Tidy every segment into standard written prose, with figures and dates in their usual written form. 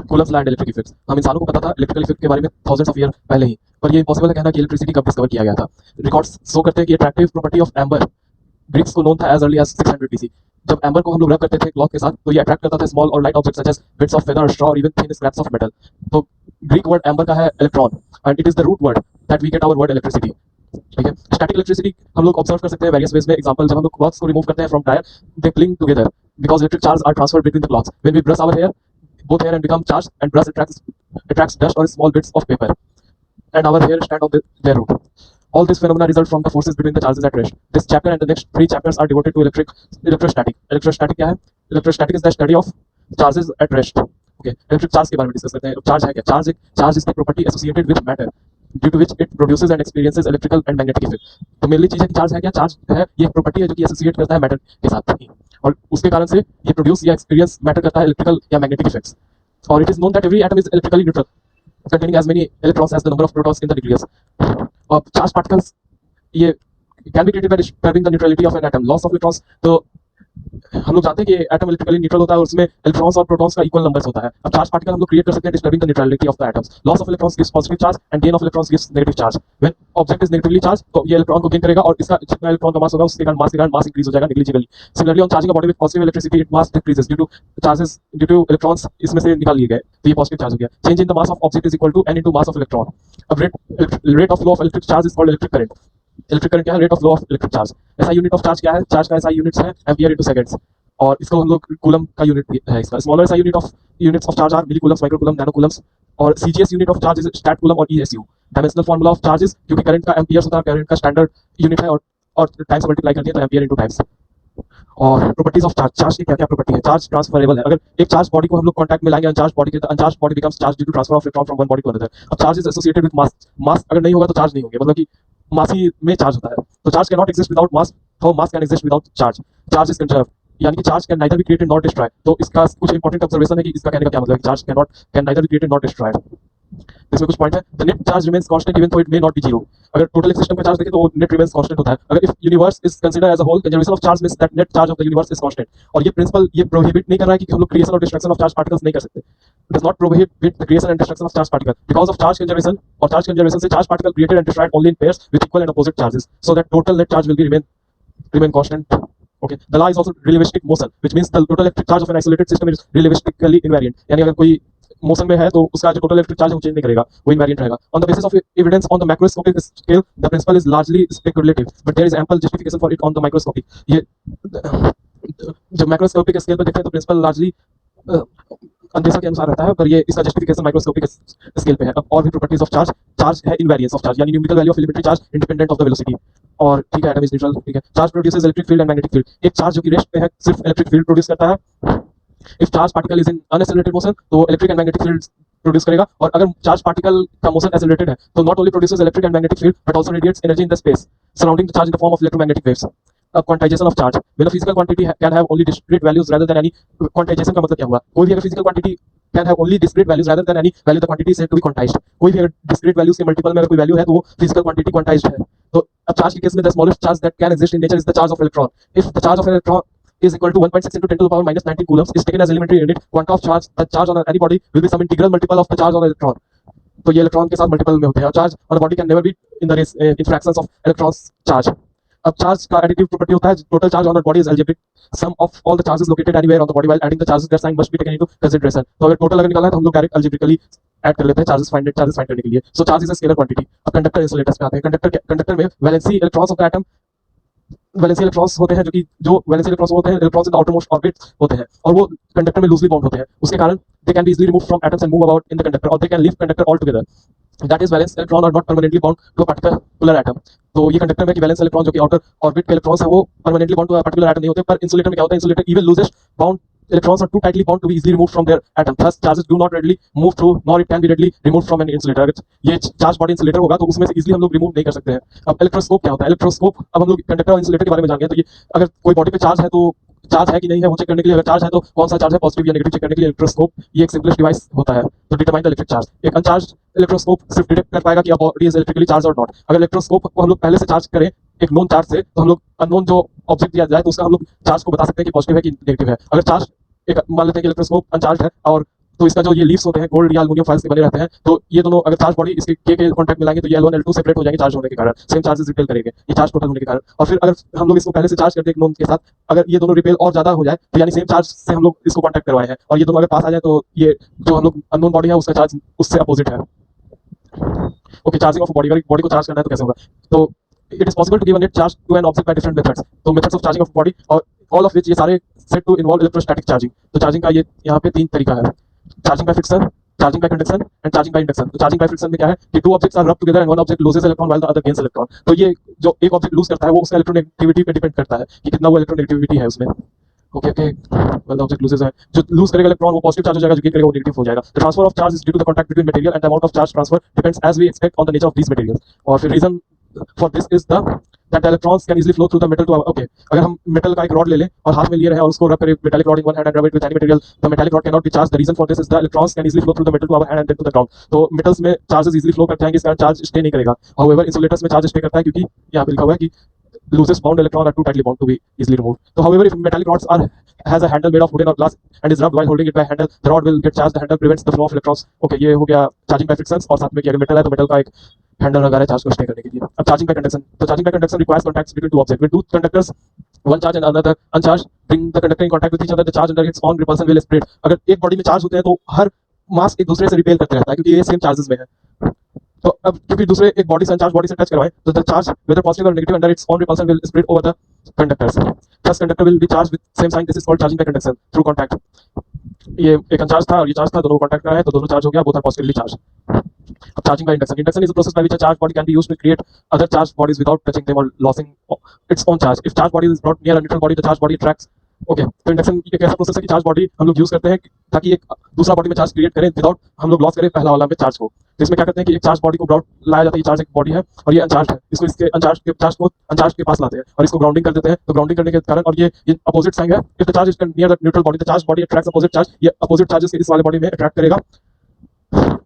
Coulomb's law and electric effects. हम इंसानों को पता था इलेक्ट्रिकल इफेक्ट के बारे में थाउजेंड्स ऑफ ईयर पहले ही, पर ये इम्पॉसिबल है कहना कि इलेक्ट्रिसिटी कब डिस्कवर किया गया था। रिकॉर्ड्स शो करते हैं कि attractive property of amber Greeks को नोन था एज अर्ली एज 600 BC। जब एम्बर को हम लोग रब करते थे क्लॉथ के साथ तो ये अट्रैक्ट करता था स्मॉल और light objects such as bits of feather, straw और even thin scraps of metal. तो ग्रीक वर्ड एम्बर का है electron and it is the root word that we get our word electricity. ठीक है, static electricity हम लोग observe कर सकते हैं वेरियस वेज में। एग्जांपल, जब हम लोग क्लॉथ्स को रिमूव करते हैं from tyre, they cling together because electric charge are transferred between the clothes. When we brush our hair, both hair and become charged, and brush attracts dust or small bits of paper, and our hair stand on their root. All this phenomena result from the forces between the charges at rest. This chapter and the next 3 chapters are devoted to electrostatic. Electrostatic क्या है? Electrostatic is the study of charges at rest. Okay, electric charge के बारे में discuss करते हैं। Charge है क्या? Charge is the property associated with matter due to which it produces and experiences electrical and magnetic effect. तो mainly चीज है कि चार्ज है क्या? चार्ज है ये प्रॉपर्टी है जो कि एसोसिएट करता है मैटर के साथ ही, और उसके कारण से ये प्रोड्यूस या एक्सपीरियंस मैटर करता है इलेक्ट्रिकल या मैग्नेटिक इफेक्ट्स। और it is known that every atom is electrically neutral containing as many electrons as the number of protons in the nucleus. Charged particles ये can be created by disturbing the neutrality of an atom. Loss of electrons, तो हम लोग जानते हैं कि atom electrically neutral होता है और उसमें इलेक्ट्रॉन्स और प्रोटॉन्स का इक्वल नंबर्स होता है। अब चार्ज पार्टिकल हम लोग क्रिएट कर सकते हैं disturbing the neutrality of the atoms. Loss of electrons gives positive charge and gain of electrons gives negative charge. When object is negatively charge तो ये इलेक्ट्रॉन को गेन करेगा और इसका जितना इलेक्ट्रॉन का मास होगा उसके कारण मास इंक्रीज हो जाएगा negligibly. Similarly on charging a body with positive electricity it mass decreases due two electrons इसमें से निकाल लिए गए, तो ये पॉजिटिव चार्ज हो गया। Change in the mass of object is equal to n into mass of electron. अब rate of flow of electric charge is called electric current. Electric current क्या है? Rate of flow of electric charge. ऐसा unit of charge क्या है? Charge का ऐसा units है ampere into seconds, और इसको हम लोग कूलम का यूनिट है इसका। स्मॉलर सा units of charge are milli coulombs, micro coulomb, nano coulombs, और CGS unit of charge is stat coulomb और ESU. Dimensional formula of charges, क्योंकि करंट का एम्पियर्स होता है, करंट का स्टैंडर्ड यूनिट है और टाइम्स मल्टीप्लाई कर दिया तो एम्पियर इनटू टाइम्स। और प्रॉपर्टीज ऑफ चार्ज की क्या क्या प्रॉपर्टी है? चार्ज ट्रांसफरेबल है। अगर एक चार्ज बॉडी को हम लोग कांटेक्ट में लाएंगे अनचार्ज बॉडी के, तो uncharge body becomes charge due to transfer of electron from one body to another. अब charge is associated with mass अगर नहीं होगा तो चार्ज नहीं होंगे, मतलब कि मास ही में चार्ज होता है। तो charge can not exist without mass, how mass can exist without charge? Charge is conserved, यानी कि charge can neither be created not destroyed. तो इसका कुछ इंपॉर्टेंट ऑब्जर्वेशन है कि इसका कहने का क्या मतलब है। Charge can neither be created not destroyed. इसमें कुछ पॉइंट है। The net charge remains constant even though it may not be zero. अगर टोटल एक सिस्टम का चार्ज देखें तो नेट रिमेंस कांस्टेंट होता है। अगर if universe is considered as a whole, conservation of charge means that net charge of the universe is constant. और ये प्रिंसिपल ये प्रोहिबिट नहीं कर रहा है कि हम लोग क्रिएशन और डिस्ट्रक्शन ऑफ चार्ज पार्टिकल्स नहीं कर सकते। It does not prohibit the creation and destruction of charge particle because of charge conservation, और चार्ज कंजर्वेशन से charge particle created and destroyed only in pairs with equal and opposite charges, so that total net charge will be remain constant. Okay, the law is also relativistic motion, which means the total electric charge of an isolated system is relativistically invariant. यानी अगर कोई motion में है तो उसका जो total electric charge है वो चेंज नहीं करेगा, वो इनवेरिएंट रहेगा। On the basis of evidence on the macroscopic scale the principle is largely speculative but there is ample justification for it on the microscopic. ये जब मैक्रोस्कोपिक स्केल पर देखते हैं तो प्रिंसिपल लार्जली अंदेशा के अनुसार रहता है, पर ये इसका जस्टिफिकेशन माइक्रोस्कोपिक स्केल पे है। अब और भी प्रॉपर्टीज ऑफ चार्ज है इनवेरिएंस ऑफ चार्ज, यानी numerical value of elementary charge independent of the velocity. और ठीक है, एटम इज न्यूट्रल। ठीक है, charge produces electric field and magnetic field. एक चार्ज जो कि रेस्ट पे है सिर्फ इलेक्ट्रिक फील्ड प्रोड्यूस करता है। If charge particle is in unaccelerated motion तो electric and magnetic field produce करेगा, और अगर चार्ज पार्टिकल का मोशन एक्सेलरेटेड है तो not only produces electric and magnetic field but also radiates energy in the space surrounding the charge in the form of electromagnetic waves. अब quantization of charge, when a physical quantity can have only discrete values rather than any. Quantization का मतलब क्या हुआ? कोई भी अगर physical quantity can have only discrete values rather than any value the quantity is said to be quantized. कोई भी अगर डिस्क्रीट वैल्यूज के मल्टीपल में अगर कोई वैल्यू है तो वो फिजिकल क्वांटिटी क्वांटाइज्ड है। तो अब चार्ज के केस में the smallest charge that can exist in nature is the charge of electron. If the charge of an electron is equal to 1.6 into 10 to the power minus 19 coulombs is taken as elementary unit quanta of charge, the charge on any body will be some integral multiple of the charge on an electron। तो ये electron के साथ multiple में होते हैं। Charge on the body can never be in the in fractions of electrons charge. अब charge का additive property होता है total charge on the body is algebraic sum of all the charges located anywhere on the body while adding the charges their sign must be taken into consideration. तो अगर total अगर निकालना है तो हम लोग डायरेक्ट अलजेब्रिकली ऐड कर लेते हैं चार्जेस फाइंड करने के लिए। So charge is a scalar quantity. अब कंडक्टर इंसुलेटर्स पे आते हैं। कंडक्टर में valency electrons of the atom, valency electrons होते हैं जो वैलेंसी इलेक्ट्रॉन्स होते हैं electrons in the outermost orbit होते हैं, और वो कंडक्टर में लूजली बाउंड होते हैं। उसके कारण they can be easily removed from atoms and move about in the conductor, और they can leave conductor altogether. That is valence electron are not permanently bound to a particular atom. तो ये conductor में कि valence electron जो कि outer orbit के electrons है वो permanently bound to a particular atom नहीं होते। पर इंसुलेटर में क्या होता है? Insulator even loosest bound electrons are too tightly bound to be easily removed from their atom. Thus, charges do not readily move through, nor it can be readily removed from an insulator. अगर ये charge body insulator होगा तो उसमें से easily हम लोग remove नहीं कर सकते हैं। अब इलेक्ट्रोस्कोप क्या होता है? इलेक्ट्रोस्कोप, अब हम लोग कंडक्टर और इंसुलेटर के बारे में जान गए। तो ये अगर कोई बॉडी पे चार्ज है तो चार्ज है कि नहीं है वो चेक करने के लिए, अगर चार्ज है तो कौन सा चार्ज है पॉजिटिव या नेगेटिव चेक करने के लिए इलेक्ट्रोस्कोप ये एक सिंपलेस्ट डिवाइस होता है तो डिटरमाइन द इलेक्ट्रिक चार्ज। एक अनचार्ज इलेक्ट्रोस्कोप सिर्फ डिटेक्ट कर पाएगा कि अब बॉडी इज इलेक्ट्रिकली चार्ज और नॉट। अगर इलेक्ट्रोस्कोप को हम लोग पहले से चार्ज करें एक नोन चार्ज से तो हम लोग अननोन जो ऑब्जेक्ट दिया जाए तो उसका हम लोग चार्ज को बता सकते हैं कि पॉजिटिव है कि नेगेटिव है। अगर चार्ज एक मान लेते हैं कि इलेक्ट्रोस्कोप अनचार्ज है और तो इसका जो ये लीव्स होते हैं गोल्ड या एल्युमिनियम फाइल्स के बने रहते हैं, तो ये दोनों अगर चार्ज बॉडी इसके के कॉन्टैक्ट में लाएंगे तो ये L1 L2 सेपरेट हो जाएंगे चार्ज होने के कारण, सेम चार्जेस रिपेल करेंगे ये चार्ज टोटल होने के कारण। और फिर अगर हम लोग इसको पहले से चार्ज करते हैं एक नोन के साथ, अगर ये दोनों रिपेल और ज्यादा हो जाए तो यानी सेम चार्ज से हम लोग इसको कॉन्टैक्ट करवाए हैं और ये दोनों अगर पास आ जाए तो ये जो हम लोग अननोन बॉडी है उसका चार्ज उससे अपोजिट है। ओके, चार्जिंग ऑफ बॉडी, अगर बॉडी को चार्ज करना है तो कैसे होगा? तो it is possible to give a net charge to an object by different methods. तो methods of charging of body और ऑल ऑफ विच ये सारे set to involve electrostatic charging. तो चार्जिंग का ये यहाँ पे 3 तरीका है, charging by friction, charging by conduction and charging by induction. तो चार्जिंग बाय फ्रिक्शन में क्या है कि 2 ऑब्जेक्ट्स आर रब together and one object loses electron while the other gains electron. तो ये जो एक ऑब्जेक्ट लूज करता है वो उसका इलेक्ट्रोनेगेटिविटी पे डिपेंड करता है कि कितना वो इलेक्ट्रोनेगेटिविटी है उसमें। Okay okay, well the object loses है, जो लूज करेगा इलेक्ट्रॉन वो पॉजिटिव चार्ज हो जाएगा, जो गेन करेगा वो नेगेटिव हो जाएगा। The transfer of charge is due to the contact between material and the amount of charge transfer depends as we expect on the nature of these materials। और फिर reason for this is that the electrons can easily flow through the metal to our, okay, अगर हम metal का एक rod ले लें और हाथ में लिए रहे और उसको रब करें metallic rod in one hand and rub it with any material, the metallic rod cannot be charged। The reason for this is the electrons can easily flow through the metal to our hand and then to the ground। तो metals में charges easily flow करते हैं, इस कारण charge stay नहीं करेगा। However insulators में charge stay करता है क्योंकि यहाँ पे लिखा हुआ है कि loosest bound electron are too tightly bound to be easily removed। So however if metallic rods are has a handle made of wooden or glass and is rubbed while holding it by handle, the rod will get charged, the handle prevents the flow of electrons। okay, ये हो गया charging by frictions. और साथ में कि अगर metal है तो मेटल का एक हैंडल लगा है चार्ज को स्टे करने के लिए। अब चार्जिंग बाय कंडक्शन, तो charging by conduction requires contacts between two object, when two conductors one charge and another uncharged bring the conductor in contact with each other, the charge under its own repulsion will spread। अगर एक body में charge होते हैं तो हर मास एक दूसरे से repel करते रहता है क्योंकि ये सेम चार्जेस में है। तो अब क्योंकि दूसरे एक बॉडी से अनचार्ज बॉडी से टच करवाएं तो the charge whether positive or negative under its own repulsion will spread over the conductors, thus conductor will be charged with same sign। this is called charging by conduction through contact। ये एक अनचार्ज था और ये charge था, दोनों contact कर रहे हैं तो दोनों चार्ज हो गया, बोथ आर पॉजिटिवली चार्ज। अब charging by induction, induction is a process by which a charged body can be used to create other charged bodies without touching them or losing its own charge। if charged body is brought near a neutral body, the charged body attracts। Okay, तो induction एक ऐसा process है कि charge body हम लोग use करते हैं ताकि एक दूसरा बॉडी में चार्ज क्रिएट करें विदाउट हम लोग लॉस करें पहला वाला में चार्ज को। तो इसमें क्या करते हैं कि एक चार्ज बॉडी को ब्रॉड लाया जाता है, चार्ज एक बॉडी है और ये अनचार्ज है, इसको इसके अनचार्ज के चार्ज को अनचार्ज के पास लाते हैं और इसको ग्राउंडिंग कर देते हैं। तो ग्राउंडिंग करने के कारण और ये अपोजिट साइन है, if the charge is near the neutral body the charge body attracts opposite charge, ये अपोजिट चार्जेस इस वाले बॉडी में अट्रैक्ट करेगा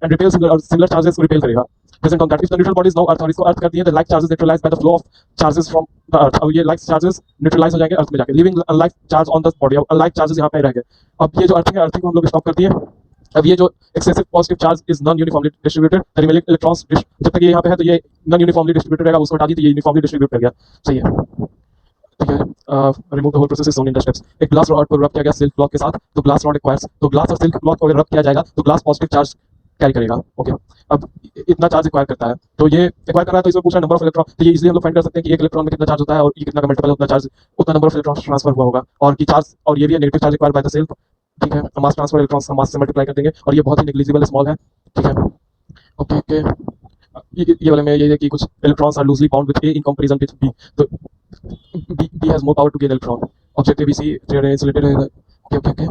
and repel similar charges को repel करेगा। Present on that, if the neutral body is now earth और इसको अर्थ कर दिए the like charges neutralized by the flow of charges from the earth। अब ये like charges neutralize हो जाएंगे अर्थ में जाके, leaving unlike charge on the body। अब unlike charges यहाँ पे रह गए। अब ये जो अर्थिंग है अर्थिंग को हम लोग स्टॉप कर दिए। अब ये जो excessive positive charge is non uniformly distributed, the remaining electrons जब तक ये यहाँ पे है तो ये non uniformly distributed रहेगा, उसको हटा दिए तो ये uniformly distribute कर गया। सही है, ठीक है। Remove the whole process is shown in the steps। एक ग्लास रॉड को रब किया गया सिल्क क्लॉथ के साथ, तो ग्लास रॉड एक्वायर्स, तो ग्लास और सिल्क क्लॉथ को अगर रब किया जाएगा तो ग्लास पॉजिटिव चार्ज कैरी करेगा। ओके, अब इतना चार्ज एक्वायर करता है, तो ये एक्वायर कर रहा है तो इसमें पूछा नंबर ऑफ इलेक्ट्रॉन, तो ये इजीली हम लोग फाइंड कर सकते हैं कि एक इलेक्ट्रॉन में कितना चार्ज होता है और ये कितना का मल्टीपल है उतना चार्ज उतना नंबर ऑफ इलेक्ट्रॉन ट्रांसफर हुआ होगा। और कि चार्ज और ये भी negative charge acquire by the self, ठीक है। मास ट्रांसफर इलेक्ट्रॉन्स का मास से मल्टीप्लाई कर देंगे और ये बहुत ही नेग्लिजिबल स्मॉल है, ठीक है। ओके ओके, ये वाले में ये है कि कुछ electrons are loosely bound with A in comparison with B, तो B has more power to gain electron. Object ABC trade insulated है। ओके ओके ओके,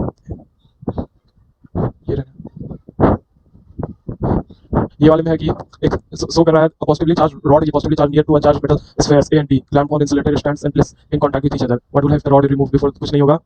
ये वाले में है कि एक शो कर रहा है पॉजिटिवली चार्ज रॉड ये positively charge near to uncharged metal spheres A and D clamped on insulated stands and place in contact with each other. What will have the rod remove before, कुछ नहीं होगा,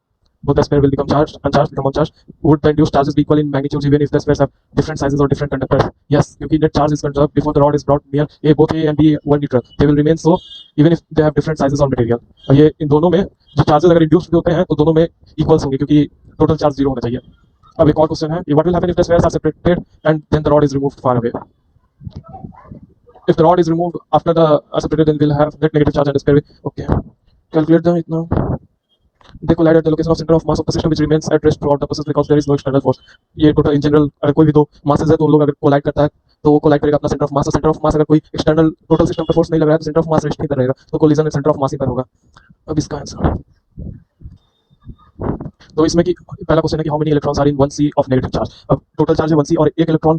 both the sphere will become charged, uncharged become uncharged। would the induced charges be equal in magnitude even if the spheres have different sizes or different conductors? yes, क्योंकि net charge is conserved before the rod is brought near a, both A and B were neutral, they will remain so even if they have different sizes or material। और ये इन दोनों में जो charges अगर induced होते हैं तो दोनों में इक्वल्स होंगे क्योंकि टोटल चार्ज 0 होना चाहिए। अब एक और क्वेश्चन है, what will happen if the spheres are separated and then the rod is removed far away? if the rod is removed after the are separated then we'll have net negative charge and sphere। okay, calculate them इतना। they collide at the location of center of mass of the system which remains at rest throughout the process because there is no external force। ये total in general अगर कोई भी दो masses है तो उन लोग अगर कोलाइड करता है तो वो कोलाइड करेगा अपना centre of mass, centre of mass अगर कोई एक्सटर्नल टोटल सिस्टम पे फोर्स नहीं लग रहा है तो सेंटर ऑफ मास रेस्ट नहीं कर रहेगा, तो कोलिजन सेंटर ऑफ मास ही पर होगा। अब इसका आंसर, तो इसमें कि पहला क्वेश्चन है कि how many electrons are in 1c of negative charge. अब टोटल चार्ज है 1c और एक इलेक्ट्रॉन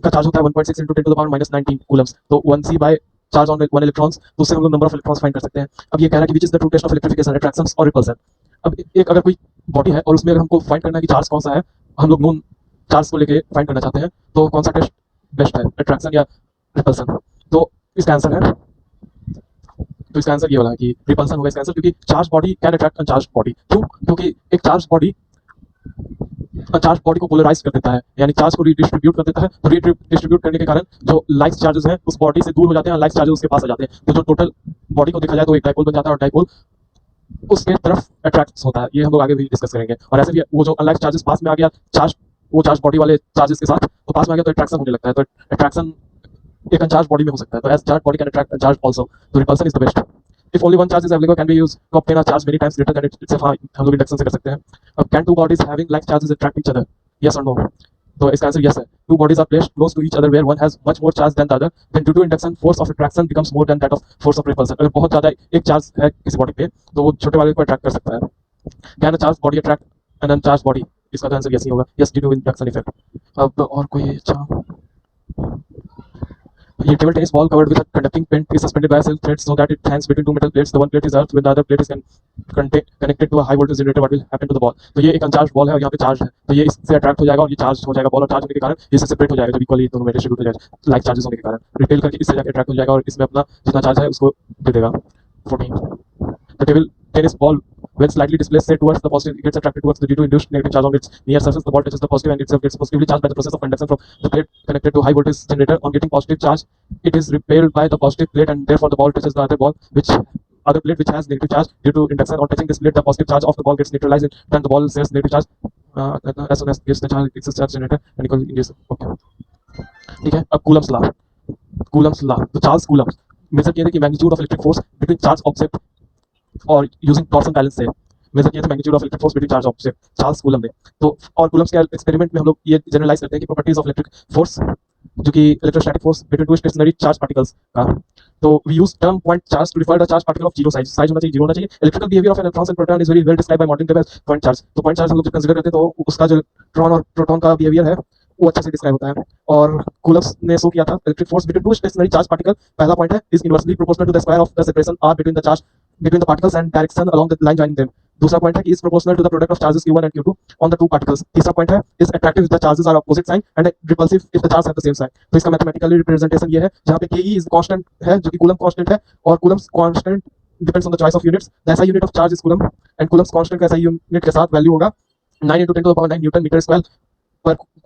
का चार्ज होता है 1.6 × 10⁻⁻19 कूलम्स, तो 1c by charge on 1 electrons, तो उससे हम लोग नंबर ऑफ इलेक्ट्रॉन्स फाइंड कर सकते हैं। अब ये कह रहा है कि which is the true test of electrification, attraction और रिपल्सन। अब एक अगर कोई बॉडी है और उसमें अगर हमको फाइंड करना है कि चार्ज कौन सा है, हम लोग नोन चार्ज को लेके फाइंड करना चाहते हैं, तो कौन सा टेस्ट बेस्ट है, अट्रैक्शन या रिपल्सन? तो इसका आंसर है, तो इसका आंसर ये वाला है कि रिपल्सन होगा इसका आंसर, क्योंकि charge body can attract uncharged body. क्यों? क्योंकि एक चार्ज बॉडी अनचार्ज बॉडी को पोलराइज कर देता है, यानी चार्ज को रीडिस्ट्रीब्यूट कर देता है, तो रीडिस्ट्रीब्यूट करने के कारण जो लाइक चार्जेस हैं उस बॉडी से दूर हो जाते हैं, अनलाइक चार्जेस उसके पास आ जाते हैं, तो जो टोटल बॉडी को देखा जाए तो एक डाइपोल बन जाता है और डाइपोल उसके तरफ अट्रैक्ट होता है। ये हम लोग आगे भी डिस्कस करेंगे। और ऐसे भी वो जो अनलाइक चार्जेस पास में आ गया चार्ज वो चार्ज बॉडी वाले चार्जेस के साथ तो पास में आ गया तो अट्रैक्शन होने लगता है। तो अट्रैक्शन एक अनचार्ज बॉडी में हो सकता है, तो as charge body can attract uncharged also, तो repulsion is the best. If only one charge is available can be used to obtain a charge many times greater than its, हाँ हम लोग induction से कर सकते हैं। अब can two bodies having like charges attract each other, yes और no? तो इसका आंसर यस है। Two bodies are placed close to each other where one has much more charge than the other, then due to induction force of attraction becomes more than that of force of repulsion. अगर बहुत ज्यादा एक charge है किसी body पे तो वो छोटे वाले को अट्रैक्ट कर सकता है। Can a charge body attract an uncharged body? इसका तो आंसर यस ही होगा, yes due to induction effect. अब और कोई अच्छा, ये table tennis ball covered with a conducting pin is suspended by silk threads so that it hangs between two metal plates. The one plate is earth when the other plate is connected to a high voltage generator. What will happen to the ball? तो ये एक अनचार्ज ball है और यहाँ पे charge है, तो ये इससे अट्रैक्ट हो जाएगा और ये चार्ज हो जाएगा बॉल, और चार्ज होने के कारण इससे सेपरेट हो जाएगा जब इक्वली दोनों में डिस्ट्रीब्यूट हो जाएगा लाइक चार्जेस होने के कारण, रिपेल करके इससे जाकर अट्रैक्ट हो जाएगा और इसमें अपना जितना चार्ज है उसको दे देगा। 14 the table tennis ball when slightly displaced say towards the positive gets attracted towards the due to induced negative charge on its near surface. The ball touches the positive and itself gets positively charged by the process of conduction from the plate connected to high voltage generator. On getting positive charge it is repelled by the positive plate and therefore the ball touches the other plate which has negative charge due to induction. On touching this plate the positive charge of the ball gets neutralized and then the ball shares negative charge as soon as gets the charge excess charge generator and equal induce. Okay, ठीक है। अब coulomb's law, तो Charles coulomb major किए थे कि magnitude of electric force between charge object और using torsion balance से major किया था magnitude of electric force between charge object, Charles coulomb ने। तो और कूलम्ब्स के एक्सपेरिमेंट में हम लोग ये जनरलाइज करते हैं कि प्रॉपर्टीज ऑफ इलेक्ट्रिक फोर्स जो कि electrostatic force between two stationary charge particles का, तो we use term point charge to refer the charge particle of zero size, size होना चाहिए जीरो होना चाहिए। Electrical behaviour of electrons and proton is very well described by modern table point charge. तो point charge हम लोग जब consider करते हैं तो उसका जो इलेक्ट्रॉन और प्रोटॉन का बिहेवियर है वो अच्छे से डिस्क्राइब होता है। और कूलम्ब्स ने शो किया था electric force between two stationary charge particle, पहला पॉइंट है is inversely proportional to the square of the separation r between the charge between the particles and direction along the line joining them. दूसरा point है कि is proportional to the product of charges q1 and q2 on the two particles. तीसरा point है is attractive if the charges are opposite sign and repulsive if the charges have the same sign. तो इसका mathematically representation ये है जहाँ पे ke is constant है जो कि कूलम्ब कांस्टेंट है और coulomb's constant depends on the choice of units. The SI unit of charge is coulomb and coulomb's constant का SI यूनिट के साथ वैल्यू होगा 9 × 10⁹ न्यूटन मीटर स्क्वायर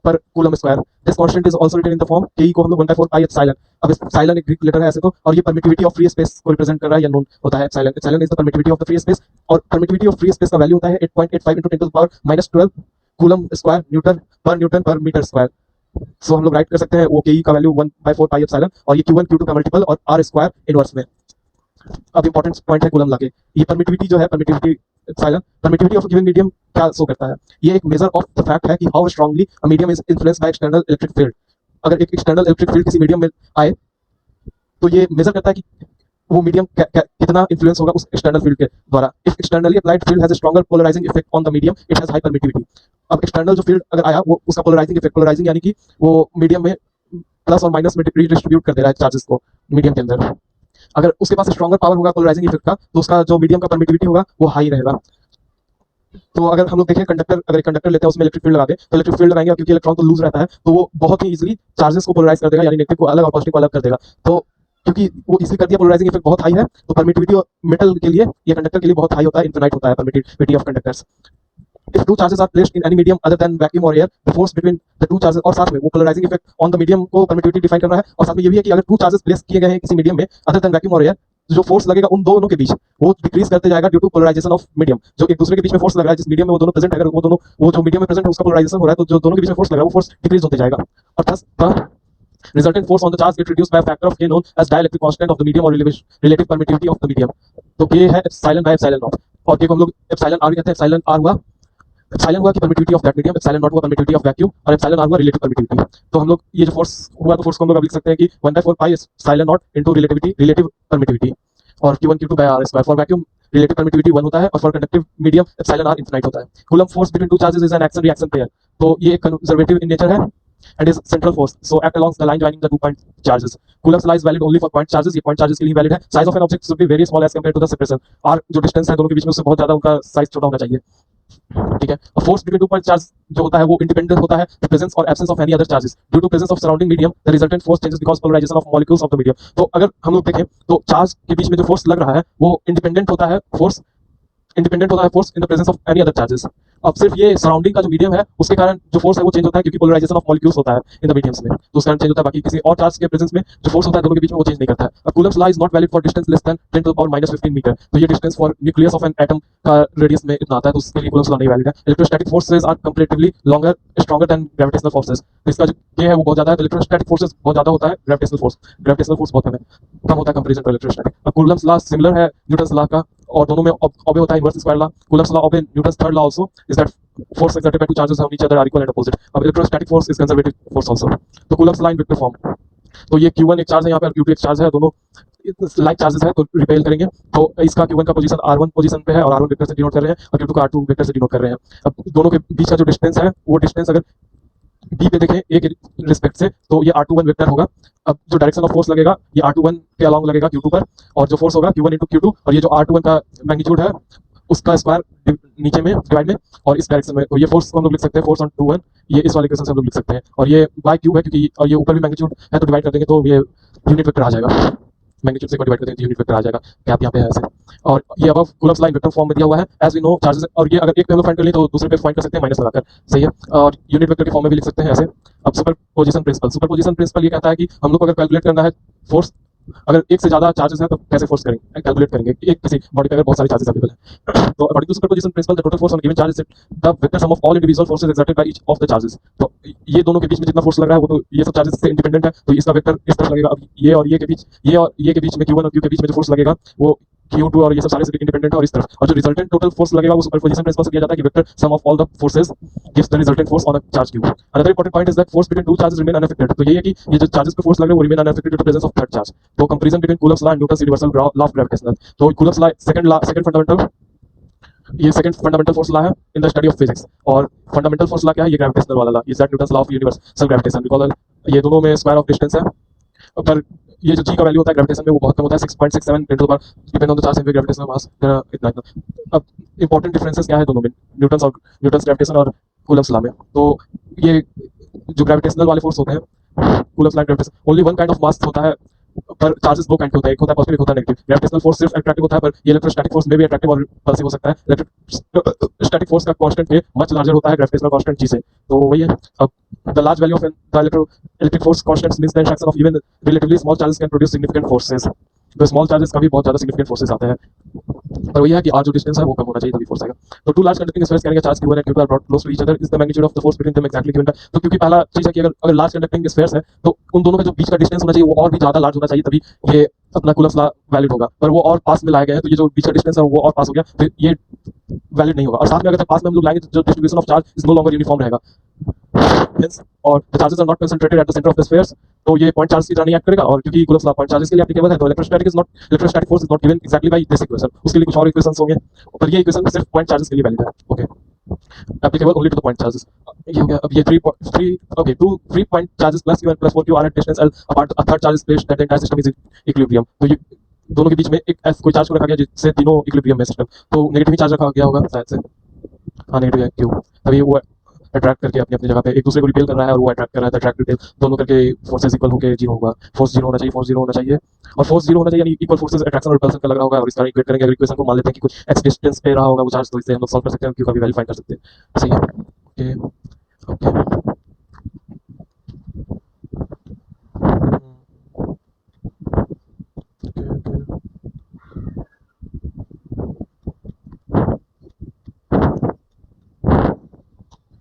पर coulomb square. This constant is also written in the form ke को हम लोग 1/4 pi epsilon. अब epsilon एक ग्रीक लेटर है ऐसे तो, और ये परमिटिविटी ऑफ फ्री स्पेस को रिप्रेजेंट कर रहा है या नोन होता है epsilon. Epsilon is the permittivity of the free space और परमिटिविटी ऑफ फ्री स्पेस का वैल्यू होता है 8.85 × 10⁻⁻12 कूलम्ब स्क्वायर न्यूटन पर मीटर स्क्वायर। सो हम लोग राइट कर सकते हैं वो ke का वैल्यू 1/4 पाई एप्सिलॉन और ये q1 q2 का मल्टीपल और r स्क्वायर इनवर्स में। अब इंपॉर्टेंट पॉइंट है कूलम्ब लॉ के, ये परमिटिविटी जो है permittivity epsilon permittivity of given medium क्या शो करता है, ये एक मेजर ऑफ द फैक्ट है कि how strongly a medium is influenced by external electric field. अगर एक एक्सटर्नल इलेक्ट्रिक फील्ड किसी मीडियम में आए तो ये मेजर करता है कि वो मीडियम कितना इन्फ्लुएंस होगा उस एक्सटर्नल फील्ड के द्वारा। If externally applied field has a stronger polarising effect on the medium it has high permittivity. अब एक्सटर्नल जो फील्ड अगर आया वो उसका पोलराइजिंग इफेक्ट, पोलराइजिंग यानी कि वो मीडियम में प्लस और माइनस में डिस्ट्रीब्यूट कर दे रहा है चार्जेस को मीडियम के अंदर। अगर उसके पास स्ट्रॉन्गर पावर होगा पोलराइजिंग इफेक्ट का तो उसका जो मीडियम का परमिटिविटी होगा वो हाई रहेगा। तो अगर हम लोग देखें कंडक्टर, अगर कंडक्टर लेते हैं उसमें इलेक्ट्रिक फील्ड लगाते हैं तो इलेक्ट्रिक फील्ड लगाएंगे और क्योंकि इलेक्ट्रॉन तो लूज रहता है तो वो बहुत ही इजीली चार्जेस को पोलराइज कर देगा, यानी नेगेटिव को अलग और पॉजिटिव को अलग कर देगा। तो क्योंकि वो इसी कर दिया, पोलराइजिंग इफेक्ट बहुत हाई है तो परमिटिविटी मेटल के लिए या कंडक्टर के लिए बहुत हाई होता है, इनफिनाइट होता है permittivity of conductors. If two charges are placed in any medium other than vacuum or air, the force between the two charges, और साथ में वो polarising effect on the medium को परमिटिविटी डिफाइन कर रहा है, और साथ में ये भी है कि अगर टू चार्जेस प्लेस किए गए हैं किसी मीडियम में अदर देन वैक्यूम और एयर, जो फोर्स लगेगा उन दोनों के बीच वो डिक्रीज करते जाएगा due to polarisation of medium. जो एक दूसरे के बीच में फोर्स लग रहा है जिस मीडियम में वो दोनों प्रेजेंट है, अगर वो दोनों वो जो मीडियम में प्रेजेंट है उसका पोलराइजेशन हो रहा है तो जो दोनों के बीच में फोर्स लग रहा है वो फोर्स डिक्रीज होते जाएगा और thus the resultant force on the charge get reduced by a factor of k known as dielectric constant of the medium or relative permittivity of the medium। तो k है epsilon by epsilon not और k को हम लोग epsilon r कहते हैं। Epsilon हुआ की permittivity of that medium, epsilon not हुआ परमिटिविटी ऑफ वैक्यूम और एप्सिलॉन r हुआ रिलेटिव परमिटिविटी। तो हम लोग ये जो फोर्स हुआ तो फोर्स को हम लोग अब लिख सकते हैं कि 1/4 pi epsilon not into relative permittivity और q1 q2 by r square. For vacuum relative permittivity 1 होता है और for conductive medium epsilon r infinite होता है। Coulomb force between two charges is an action reaction pair, तो ये एक conservative in nature है and is central force, so act along the line joining the 2 point charges. Coulomb's law is valid only for point charges, ये point charges के लिए valid है। size of an object should be very small as compared to the separation, और जो distance है दोनों के बीच में उससे बहुत ज्यादा उनका size छोटा होना चाहिए, ठीक है। और force between 2 point charge जो होता है वो independent होता है the presence or absence of any other charges due to presence of surrounding medium, the resultant force changes because polarization of molecules of the medium। तो अगर हम लोग देखें तो चार्ज के बीच में जो फोर्स लग रहा है वो इंडिपेंडेंट होता है force in the presence of any other charges, अब सिर्फ ये सराउंडिंग का जो मीडियम है उसके कारण जो फोर्स है वो चेंज होता है, क्योंकि पोलराइजेशन ऑफ मॉलिक्यूल्स होता है इन द मीडियम्स में, तो उस कारण चेंज होता है। बाकी किसी और चार्ज के प्रेजेंस में जो फोर्स होता है दोनों के बीच में वो चेंज नहीं करता है। अब coulomb's law is not valid for distance less than 10 to the power -15 metre, तो ये distance for nucleus of an atom का रेडियस में इतना आता है, तो उसके लिए कूलम्स लॉ नहीं वैलिड है। Electrostatic forces are comparatively longer stronger than gravitational forces, तो इसका जो ये है वो बहुत ज्यादा है, तो इलेक्ट्रोस्टैटिक फोर्सेस बहुत ज्यादा होता है, ग्रेविटेशनल फोर्स बहुत कम होता है कंपैरिजन टू इलेक्ट्रोस्टैटिक। अब कूलम्स लॉ सिमिलर है न्यूटन्स लॉ का, और दोनों में ऑबे होता है inverse square law. Coulomb's law obey Newton's third law also is that force exerted by two charges on each other are equal and opposite. अब electrostatic force is conservative force also. तो Coulomb's law in vector form, तो ये Q1 एक charge है यहाँ पे और Q2 एक चार्ज है, दोनों लाइक चार्जेस है, तो रिपेल करेंगे। तो इसका Q1 का पोजीशन R1 पोजीशन पे है और R1 वेक्टर से डिनोट कर रहे हैं, और Q2 का R2 वेक्टर से डिनोट कर रहे हैं। अब दोनों के बीच का जो डिस्टेंस है वो डिस्टेंस अगर बी पे देखें ए के रिस्पेक्ट से, तो ये R21 वेक्टर होगा। अब जो डायरेक्शन ऑफ फोर्स लगेगा ये R21 के अलोंग लगेगा Q2 पर, और जो फोर्स होगा Q1 into Q2, और ये जो R21 का मैग्नीट्यूड है उसका स्क्वायर नीचे में डिवाइड में और इस डायरेक्शन में, तो ये फोर्स को हम लोग लिख सकते हैं फोर्स ऑन 21, ये इस वाले इक्वेशन से हम लोग लिख सकते हैं, और ये बाय क्यूब है क्योंकि, और ये ऊपर भी मैग्नीट्यूड है तो डिवाइड कर देंगे तो ये यूनिट वेक्टर आ जाएगा, मैग्नीट्यूड से डिवाइड कर देंगे तो यूनिट वेक्टर आ जाएगा, गैप यहाँ पे है ऐसे। और ये अब coulomb's law in vector form में दिया हुआ है एज वी नो चार्जेस, और ये अगर एक पे हम लोग फाइंड कर लें तो दूसरे पे फाइंड कर सकते हैं माइनस लगाकर, सही है, और यूनिट वेक्टर के फॉर्म में भी लिख सकते हैं ऐसे। अब सुपरपोजिशन प्रिंसिपल ये कहता है कि हम लोग को अगर कैलकुलेट करना है फोर्स, अगर एक से ज्यादा चार्जेस है तो कैसे फोर्स करेंगे, कैलकुलेट करेंगे एक किसी बॉडी पे अगर बहुत सारे चार्जेस अवेलेबल है। तो according to superposition principle the total force on given charge is the vector sum of all individual forces exerted by each of the charges. तो ये दोनों के बीच में जितना फोर्स लग रहा है वो तो ये सब चार्जेस से इंडिपेंडेंट है, तो इसका वेक्टर इस तरफ लगेगा। अब ये और ये के बीच, ये और ये के बीच में Q1 और Q के बीच में जो फोर्स लगेगा वो Q2 और ये सब सारे से इंडिपेंडेंट है, और इस तरफ, और जो रिजल्टेंट टोटल फोर्स लगेगा वो सुपरपोजिशन प्रिंसिपल से किया जाता है कि vector sum of all the forces gives the resultant force on a charge Q। Another important point is that force between two charges remain unaffected, तो ये है कि ये जो चार्जेस पे फोर्स लग रहे हैं वो remain unaffected due to presence of third charge. तो comparison between Coulomb's law and Newton's universal law of gravitational, तो कूलम्स लॉ सेकंड फंडामेंटल, ये सेकंड फंडामेंटल फोर्स लॉ है in the study of physics, और fundamental force law क्या है, ये gravitational वाला law, is that Newton's law of universal gravitation, because ये दोनों में स्क्वायर ऑफ डिस्टेंस है, पर ये जो जी का वैल्यू होता है ग्रेविटेशन में वो बहुत कम होता है, 6.67 × 10⁻, depend on the charge and gravitational mass, इतना। अब इंपॉर्टेंट डिफरेंसेस क्या है दोनों में, न्यूटन्स ग्रेविटेशन और कूलम्स लॉ में। तो ये जो ग्रेविटेशनल वाले फोर्स होते हैं Coulomb's law gravitation, only one kind of mass होता है, पर चार्जेस दो काइंड के होता है, एक होता है पॉजिटिव एक होता है नेगेटिव। ग्रेविटेशनल फोर्स सिर्फ अट्रैक्टिव होता है, पर ये इलेक्ट्रोस्टैटिक फोर्स में भी अट्रैक्टिव और रिपल्सिव हो सकता है। इलेक्ट्रोस्टैटिक फोर्स का कांस्टेंट ए मच लार्जर होता है ग्रेविटेशनल कांस्टेंट जी से, तो वही है। अब the large value of the electric force constant means the interaction of even relatively small charges can produce significant forces, तो स्मॉल चार्जेस का भी बहुत ज्यादा सिग्निफिकेंट फोर्सेस आते हैं, पर वही है कि आर जो डिस्टेंस है वो कम होना चाहिए तभी फोर्स आएगा। तो two large conducting spheres carrying a charge Q1 and Q2 are brought close to each other is the magnitude of the force between them exactly given, तो क्योंकि पहला चीज है कि अगर लार्ज कंडक्टिंग स्फीयर्स है तो उन दोनों का जो बीच का डिस्टेंस होना चाहिए वो और भी ज्यादा लार्ज होना चाहिए, तभी ये अपना कूलम्स लॉ वैलिड होगा, पर वो और पास में लाए गए हैं, तो ये जो बीच का डिस्टेंस है वो और पास हो गया, तो ये वैलिड नहीं होगा। और साथ में अगर पास में हम लोग लाएंगे जो distribution of charge is no longer uniform रहेगा, और the charges are not concentrated at the centre of the spheres, तो ये पॉइंट चार्ज की तरह नहीं एक्ट करेगा, और क्योंकि कूलम्स लॉ पॉइंट चार्जेस के लिए एप्लीकेबल है, तो electrostatic force is not given exactly by this equation, उसके लिए कुछ और इक्वेशंस होंगे, पर ये इक्वेशन सिर्फ पॉइंट चार्जेस के लिए वैलिड है। Okay, applicable only to the point charges, ये हो गया। अब ये 3 point charges plus Q1 plus 4Q are at distance L apart, a third charge is placed that the entire system is in equilibrium, तो ये दोनों के बीच में एक ऐसा कोई चार्ज को रखा गया जिससे तीनों इक्विलिब्रियम में सिस्टम, तो नेगेटिव चार्ज रखा गया होगा शायद से, हाँ नेगेटिव है Q, तभी वो अट्रैक्ट करके अपनी अपनी जगह पे एक दूसरे को रिपेल कर रहा है और वो अट्रैक्ट कर रहा है, अट्रैक्ट रिपेल दोनों करके फोर्सेस इक्वल होकर जीरो होगा, फोर्स जीरो होना चाहिए, और फोर्स जीरो होना चाहिए, यानी इक्वल फोर्सेस अट्रैक्शन और रिपल्शन का लग रहा होगा, और इस तरह इक्वेट करेंगे। अगर इक्वेशन को मान लेते हैं कि कुछ एक्स डिस्टेंस पे रहा होगा वो चार्ज, तो इससे हम लोग सॉल्व कर सकते हैं, Q का भी वैल्यू फाइंड कर सकते हैं, सही है। ओके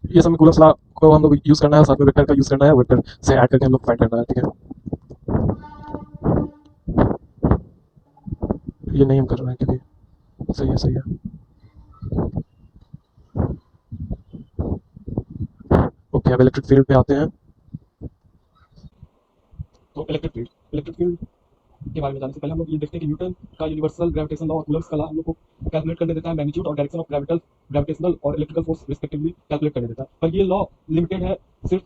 ये सब में कूलम्स लॉ को हम लोग यूज करना है, साथ में वेक्टर का यूज करना है, वेक्टर से ऐड करके हम लोग फाइंड करना है, ठीक है। ये नहीं हम कर रहे हैं क्योंकि सही है। ओके, अब इलेक्ट्रिक फील्ड पे आते हैं। तो इलेक्ट्रिक फील्ड के बारे में जानने से पहले हम लोग ये देखते हैं कि न्यूटन का यूनिवर्सल ग्रेविटेशन लॉ और कूलम्स का लॉ हम लोग को कैलकुलेट करने देता है मैग्नीट्यूड और डायरेक्शन ऑफ ग्रेविटेशनल और इलेक्ट्रिकल फोर्स रिस्पेक्टिवली कैलकुलेट करने देता है, पर ये लॉ लिमिटेड है सिर्फ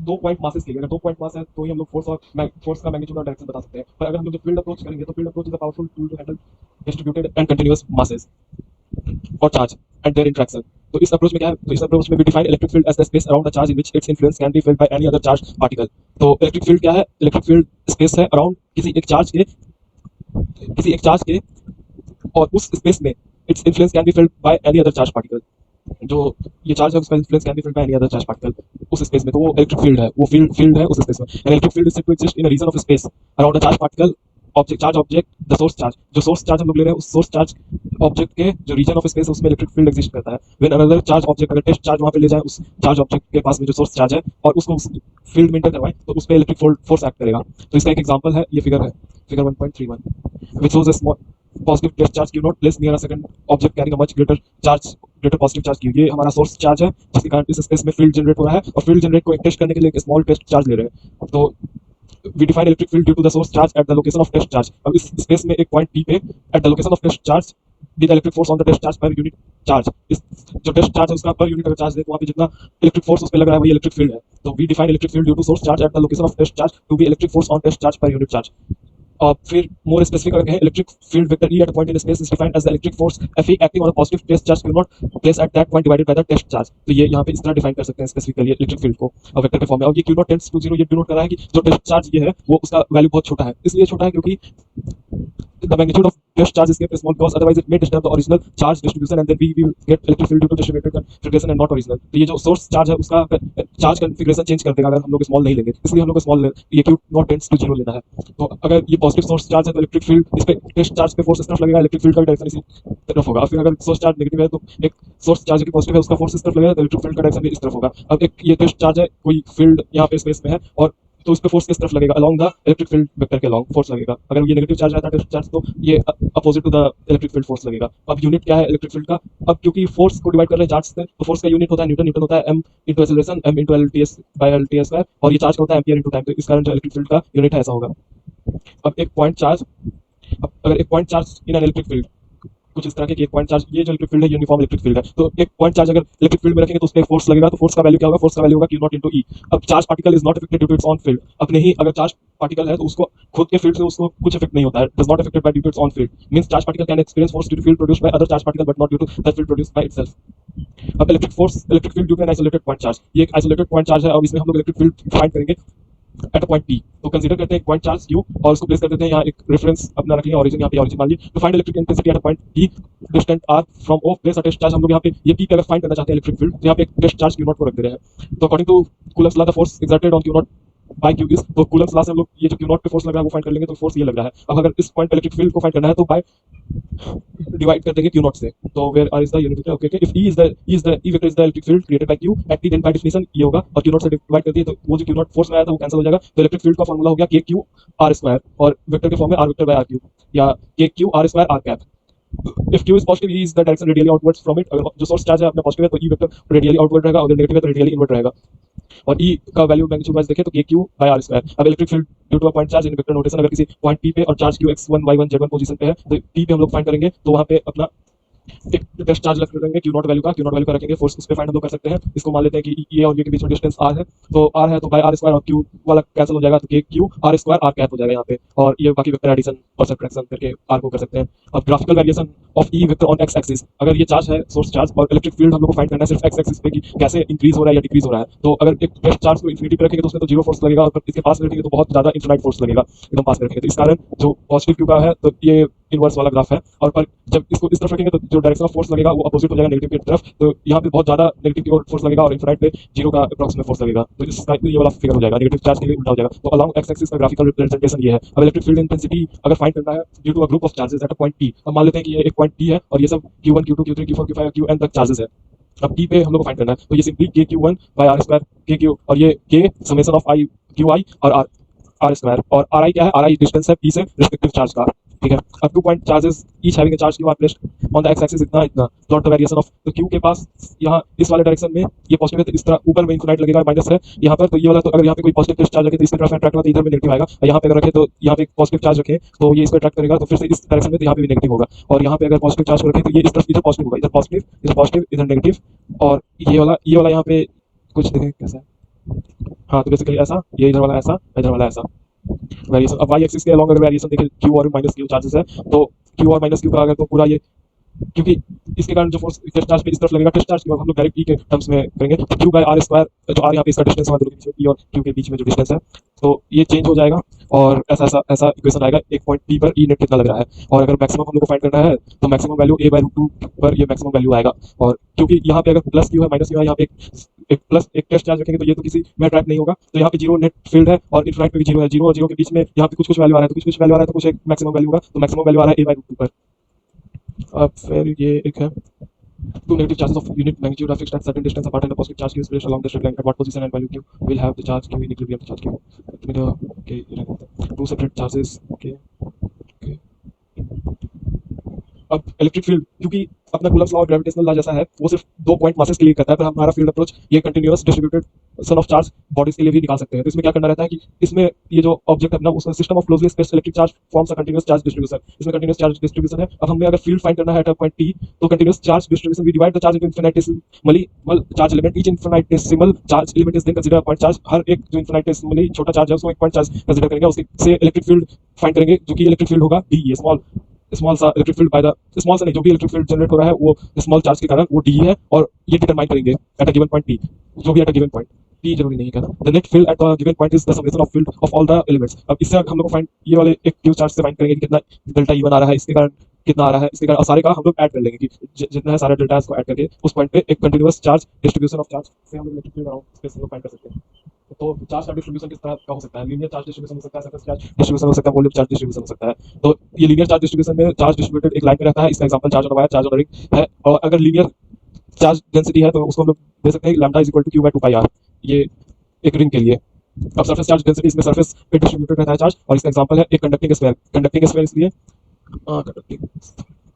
2 पॉइंट मासेस के लिए। अगर 2 पॉइंट मास है तो ही हम लोग फोर्स का मैग्नीट्यूड और डायरेक्शन बता सकते हैं, पर अगर हम लोग जो फील्ड अप्रोच करेंगे तो field approach is a powerful tool to handle distributed and continuous masses और चार्ज एंड देयर इंटरेक्शन। तो इस अप्रोच में क्या है, तो इस अप्रोच में we define electric field as the space around the charge in which its influence can be felt by any other charge particle. तो इलेक्ट्रिक फील्ड क्या है, इलेक्ट्रिक फील्ड स्पेस है अराउंड किसी एक चार्ज के और उस स्पेस में its influence can be felt by any other charge particle. जो ये चार्ज है उसका influence can be felt by any other charge particle उस स्पेस में, तो वो इलेक्ट्रिक फील्ड है, वो फील्ड है उस स्पेस में। An electric field is said to exist in a region of space around the charge particle object, charge object the source charge. जो सोर्स चार्ज हम लोग ले रहे हैं उस सोर्स चार्ज ऑब्जेक्ट के जो रीजन ऑफ स्पेस है उसमें इलेक्ट्रिक फील्ड एग्जिस्ट करता है। व्हेन अनदर चार्ज ऑब्जेक्ट, अगर टेस्ट चार्ज वहां पे ले जाए उस चार्ज ऑब्जेक्ट के पास में जो सोर्स चार्ज है और उसको उस फील्ड में इंटर करवाएं तो उस पर इलेक्ट्रिक फोर्स एक्ट करेगा। तो इसका एक एग्जांपल है, ये फिगर है, figure 1.31 which shows a small positive test charge q naught placed near a second object carrying a much greater positive charge q। ये हमारा सोर्स चार्ज है जिसके कारण इस स्पेस में फील्ड जनरेट हो रहा है, और फील्ड जनरेट को टेस्ट करने के लिए एक स्मॉल टेस्ट चार्ज ले रहे हैं। तो we define electric field due to the source charge at the location of test charge। अब इस स्पेस में एक पॉइंट p पे at the location of test charge with the electric force on the test charge per unit charge, इस जो test charge है उसका per unit अगर चार्ज दे तो वहाँ पे जितना इलेक्ट्रिक फोर्स उस पे लग रहा है वही इलेक्ट्रिक फील्ड है। तो we define electric field due to source charge at the location of test charge to be electric force on test charge per unit charge। और फिर मोर स्पेसिफिक अगर कहें, electric field vector E at a point in space is defined as the electric force Fe acting on a positive test charge Q naught placed at that point divided by the test charge। तो ये यहाँ पे इस तरह define कर सकते हैं specifically electric field को वेक्टर के फॉर्म में। और ये Q naught टेंड्स टू 0 ये डिनोट कर रहा है कि जो टेस्ट चार्ज ये है वो उसका वैल्यू बहुत छोटा है, इसलिए छोटा है क्योंकि the magnitude of test charge is kept small because otherwise it may disturb the original charge distribution and then we will get electric field due to distributed configuration and not original। तो ये जो source charge है उसका charge configuration change कर देगा अगर हम लोग स्मॉल नहीं लेंगे, इसलिए हम लोग स्मॉल ये Q naught टेंड्स टू 0 लेना है। तो अगर ये पॉजिटिव सोर्स चार्ज है तो इलेक्ट्रिक फील्ड इस पे टेस्ट चार्ज पे फोर्स इस तरफ लगेगा, इलेक्ट्रिक फील्ड का डायरेक्शन इसी तरफ होगा। फिर अगर सोर्स चार्ज नेगेटिव है तो एक सोर्स चार्ज की पॉजिटिव है उसका फोर्स इस तरफ लगेगा तो इलेक्ट्रिक फील्ड का डायरेक्शन भी इस तरफ होगा। अब एक ये टेस्ट चार्ज है, कोई फील्ड यहाँ पे स्पेस में है और तो उस पे फोर्स किस तरफ लगेगा, along the electric field vector के अलोंग फोर्स लगेगा। अगर ये नेगेटिव चार्ज रहता है टेस्ट चार्ज तो ये opposite to the electric field force लगेगा। अब यूनिट क्या है इलेक्ट्रिक फील्ड का, अब क्योंकि फोर्स को डिवाइड कर रहे हैं चार्ज से तो फोर्स का यूनिट होता है न्यूटन, न्यूटन होता है m into acceleration m into LTS by LTS square, और ये चार्ज का होता है एम्पियर इंटू टाइम। तो इस कारण जो इलेक्ट्रिक फील्ड का यूनिट है ऐसा होगा। अब एक पॉइंट चार्ज, अगर एक point charge in an electric field कुछ इस तरह के एक पॉइंट चार्ज, ये जो इलेक्ट्रिक फील्ड है यूनिफॉर्म इलेक्ट्रिक फील्ड है, तो एक पॉइंट चार्ज अगर इलेक्ट्रिक फील्ड में रखेंगे तो उस पर फोर्स लगेगा, तो फोर्स का वैल्यू क्या होगा, फोर्स का वैल्यू होगा Q naught into E। अब charge particle is not affected due to its own field, अपने ही अगर चार्ज पार्टिकल है तो उसको खुद के फील्ड से उसको कुछ इफेक्ट नहीं होता है, does not affected by due to its own field, means charge particle can experience force due to field produced by other charge particle but not due to the field produced by itself. अब electric field due to an isolated point charge, ये एक isolated point charge है और इसमें हम लोग electric field find करेंगे eight a point P। तो कंसीडर करते हैं एक पॉइंट चार्ज Q और उसको प्लेस कर देते हैं यहाँ, एक रेफरेंस अपना रख लिया, ऑरिजिन यहाँ पे ऑरिजिन मान लीजिए। तो find electric intensity at a point P distant R from O place a test charge. हम लोग यहाँ पे ये P पे अगर फाइंड करना चाहते हैं इलेक्ट्रिक फील्ड तो यहाँ पे एक टेस्ट चार्ज Q naught को रख दे रहे हैं। तो according to Coulomb's law the force exerted on Q naught by Q is, तो कूलम्ब्स लॉ से हम लोग ये जो Q naught पे फोर्स लग रहा है वो फाइंड कर लेंगे, तो फोर्स ये लग रहा है। अब अगर इस पॉइंट पे इलेक्ट्रिक फील्ड को फाइंड करना है तो बाय डिवाइड कर देंगे Q naught से। तो where R is the unit vector, okay, if E is the E vector is the electric field created by Q at T, then by definition ये होगा, और Q naught से divide कर दिए तो वो जो Q naught फोर्स में आया था वो कैंसिल हो जाएगा। तो इलेक्ट्रिक फील्ड का फार्मूला हो गया KQ R स्क्वायर, और वेक्टर के फॉर्म में R vector by R cube, या KQ R square R cap. If Q is positive, E is the direction radially outwards from it। अगर जो सोर्स चार्ज है अपना पॉजिटिव है तो E वेक्टर रेडियली आउटवर्ड रहेगा, अगर नेगेटिव है तो रेडियली इनवर्ड रहेगा। और E का वैल्यू मैग्नीट्यूड वाइज देखें तो KQ बाय R स्क्वायर। अब electric field due to a point charge in vector notation, अगर किसी पॉइंट P पे और charge Q x1 y1 z1 position पे है तो P पे हम लोग फाइंड करेंगे, तो वहां पे अपना एक टेस्ट चार्ज रख देंगे Q naught वैल्यू का, Q naught वैल्यू का रखेंगे, फोर्स उस पे फाइंड हम लोग कर सकते हैं। इसको मान लेते हैं कि ये और ये के बीच में डिस्टेंस R है, तो R है तो बाय R स्क्वायर और Q वाला कैंसिल हो जाएगा, तो KQ R square R cap हो जाएगा यहाँ पे, और ये बाकी वेक्टर एडिशन और सब्ट्रैक्शन करके R को कर सकते हैं। अब graphical variation of E vector on x axis, अगर ये चार्ज है सोर्स चार्ज और इलेक्ट्रिक फील्ड हम लोग को फाइंड करना है सिर्फ x एक्सिस पे कि कैसे इंक्रीज हो रहा है या डिक्रीज हो रहा है। तो अगर एक टेस्ट चार्ज को इन्फिनिटी पे रखेंगे तो उसमें तो जीरो फोर्स लगेगा, और इसके पास में रखेंगे तो बहुत ज्यादा इन्फिनाइट फोर्स लगेगा एकदम पास में रखेंगे। तो इस कारण जो पॉजिटिव Q का है तो ये इनवर्स वाला ग्राफ है, और पर जब इसको इस तरफ रखेंगे तो जो डायरेक्शन ऑफ फोर्स लगेगा वो अपोजिट हो जाएगा नेगेटिव की तरफ, तो यहाँ पे बहुत ज्यादा नेगेटिव की ओर फोर्स लगेगा और इनफिनाइट पे जीरो का अप्रॉक्सिमेट फोर्स लगेगा, तो इसका ये वाला फिगर हो जाएगा, नेगेटिव चार्ज के लिए उल्टा हो जाएगा। तो अलोंग x एक्सिस का ग्राफिकल रिप्रेजेंटेशन ये है। अब इलेक्ट्रिक फील्ड इंटेंसिटी अगर फाइंड करना है due to a group of charges at a point P, अब मान लेते हैं कि ये एक पॉइंट P है और ये सब Q1 Q2 Q3 Q4 Q5 Qn तक चार्जेस है। अब P पे हम लोग को फाइंड करना है तो ये simply KQ1 by R square KQ, और ये K summation of I QI और R स्क्वायर, और RI क्या है, RI डिस्टेंस है P से रिस्पेक्टिव चार्ज का, ठीक है। अब 2 point charges each having a charge Q are placed on the x axis इतना इतना, प्लॉट द वेरिएशन ऑफ, तो Q के पास यहाँ इस वाले डायरेक्शन में ये पॉजिटिव है तो इस तरह ऊपर में इनफिनाइट लगेगा, माइनस है यहाँ पर, तो ये वाला, तो अगर यहाँ पे कोई पॉजिटिव टेस्ट चार्ज रखे तो इसके तरफ अट्रैक्ट होगा तो इधर में नेगेटिव आएगा, और यहाँ पे अगर रखे तो यहाँ पे पॉजिटिव चार्ज रखे तो ये इसको अट्रैक्ट करेगा तो फिर से इस डायरेक्शन में तो यहाँ पे भी नेगेटिव होगा, और यहाँ पे अगर पॉजिटिव चार्ज को रखे तो ये इस तरफ इधर पॉजिटिव होगा, इधर पॉजिटिव इधर नेगेटिव, और ये वाला यहाँ पे कुछ देखें कैसा है, हाँ तो बेसिकली ऐसा, ये इधर वाला ऐसा, इधर वाला ऐसा वेरिएशन। अब वाई एक्सिस के अलोंग अगर वेरिएशन देखें Q और माइनस Q चार्जेस है, तो Q और माइनस Q का अगर तो पूरा ये, क्योंकि इसके कारण जो फोर्स टेस्ट चार्ज पे इस तरफ लगेगा, टेस्ट चार्ज को हम लोग डायरेक्ट E के टर्म्स में करेंगे, तो Q बाय R स्क्वायर, जो R यहाँ पे इसका डिस्टेंस है दोनों के बीच में P और Q के बीच में जो डिस्टेंस है, तो ये चेंज हो जाएगा और ऐसा ऐसा ऐसा इक्वेशन आएगा एक पॉइंट पी पर ई नेट कितना लग रहा है। और अगर मैक्सिमम हम लोग को फाइंड करना है तो maximum value a by root two पर ये मैक्सिमम वैल्यू आएगा। और क्योंकि यहाँ पे अगर प्लस क्यू है माइनस क्यू है, यहाँ पे एक प्लस एक टेस्ट चार्ज रखेंगे तो ये तो किसी में अट्रैक्ट नहीं होगा, तो यहाँ पे जीरो नेट फील्ड है और इनफिनिट पे भी जीरो है। जीरो और जीरो के बीच में यहाँ पे कुछ कुछ वैल्यू आ रहा है, तो कुछ कुछ वैल्यू आ रहा है तो कुछ एक मैक्सिमम वैल्यू होगा, तो मैक्सिमम वैल्यू आ रहा है ए बाई रूट टू पर। अब फिर ये एक है two negative charges of unit magnitude are fixed at certain distance apart and the positive charge q is placed along the straight line. At what position and value q will have the charge q in equilibrium to charge q. Okay, two separate charges. Okay, okay. अब electric field क्योंकि अपना Coulomb's law और gravitational law जैसा है, वो सिर्फ 2 point masses के लिए करता है, पर हमारा फील्ड अप्रोच ये continuous distributed son of charge bodies के लिए भी निकाल सकते हैं। तो इसमें क्या करना रहता है कि इसमें ये जो ऑब्जेक्ट है अपना उसका system of closely spaced electric charge forms a continuous charge distribution. इसमें कंटिन्यूअस चार्ज डिस्ट्रीब्यूशन है। अब हमें अगर फील्ड फाइंड करना है एट अ पॉइंट p, तो continuous charge distribution we divide the charge into infinitesimally charge element. Each infinitesimal charge element is then consider point charge. हर एक जो इनफिनिटेसिमली छोटा चार्ज है उसको एक पॉइंट चार्ज कंसीडर करेंगे, उसके से इलेक्ट्रिक फील्ड फाइंड करेंगे, जो कि इलेक्ट्रिक फील्ड होगा डी। ये स्मॉल सा electric field by the small सा नहीं, जो भी इलेक्ट्रिक फील्ड जनरेट हो रहा है वो स्मॉल चार्ज के कारण वो डी है, और ये डिटरमाइन करेंगे at a given point P, जो भी at a given point P जरूरी नहीं है कहना। The net field at the given point is the summation of field of all the elements. अब इससे हम लोग को फाइंड ये वाले एक क्यू चार्ज से फाइंड करेंगे कि कितना डेल्टा ई1 आ रहा है, इसके कारण कितना आ रहा है, इसके कारण सारे का हम लोग ऐड कर लेंगे कि जितना है सारे डेल्टा को ऐड करके उस पॉइंट पे एक continuous charge distribution of charge से हम लोग इलेक्ट्रिक फील्ड अराउंड स्पेस को फाइंड कर सकते हैं। तो चार्ज का डिस्ट्रीब्यूशन किस तरह का हो सकता है? लीनियर चार्ज डिस्ट्रीब्यूशन हो सकता है, सरफेस चार्ज डिस्ट्रीब्यूशन हो सकता है, वॉल्यूम चार्ज डिस्ट्रीब्यूशन हो सकता है। तो ये लीनियर चार्ज डिस्ट्रीब्यूशन में चार्ज डिस्ट्रीब्यूटेड एक लाइन में रहता है। इसका example charge on wire, charge on ring है। और अगर लीनियर चार्ज डेंसिटी है तो उसको हम लोग दे सकते हैं lambda is equal to Q by 2 pi R, ये एक रिंग के लिए। अब सरफेस चार्ज डेंसिटी, इसमें सरफेस पे डिस्ट्रीब्यूटेड रहता है चार्ज, और इसका एग्जांपल है एक कंडक्टिंग स्फीयर। कंडक्टिंग स्फीयर इसलिए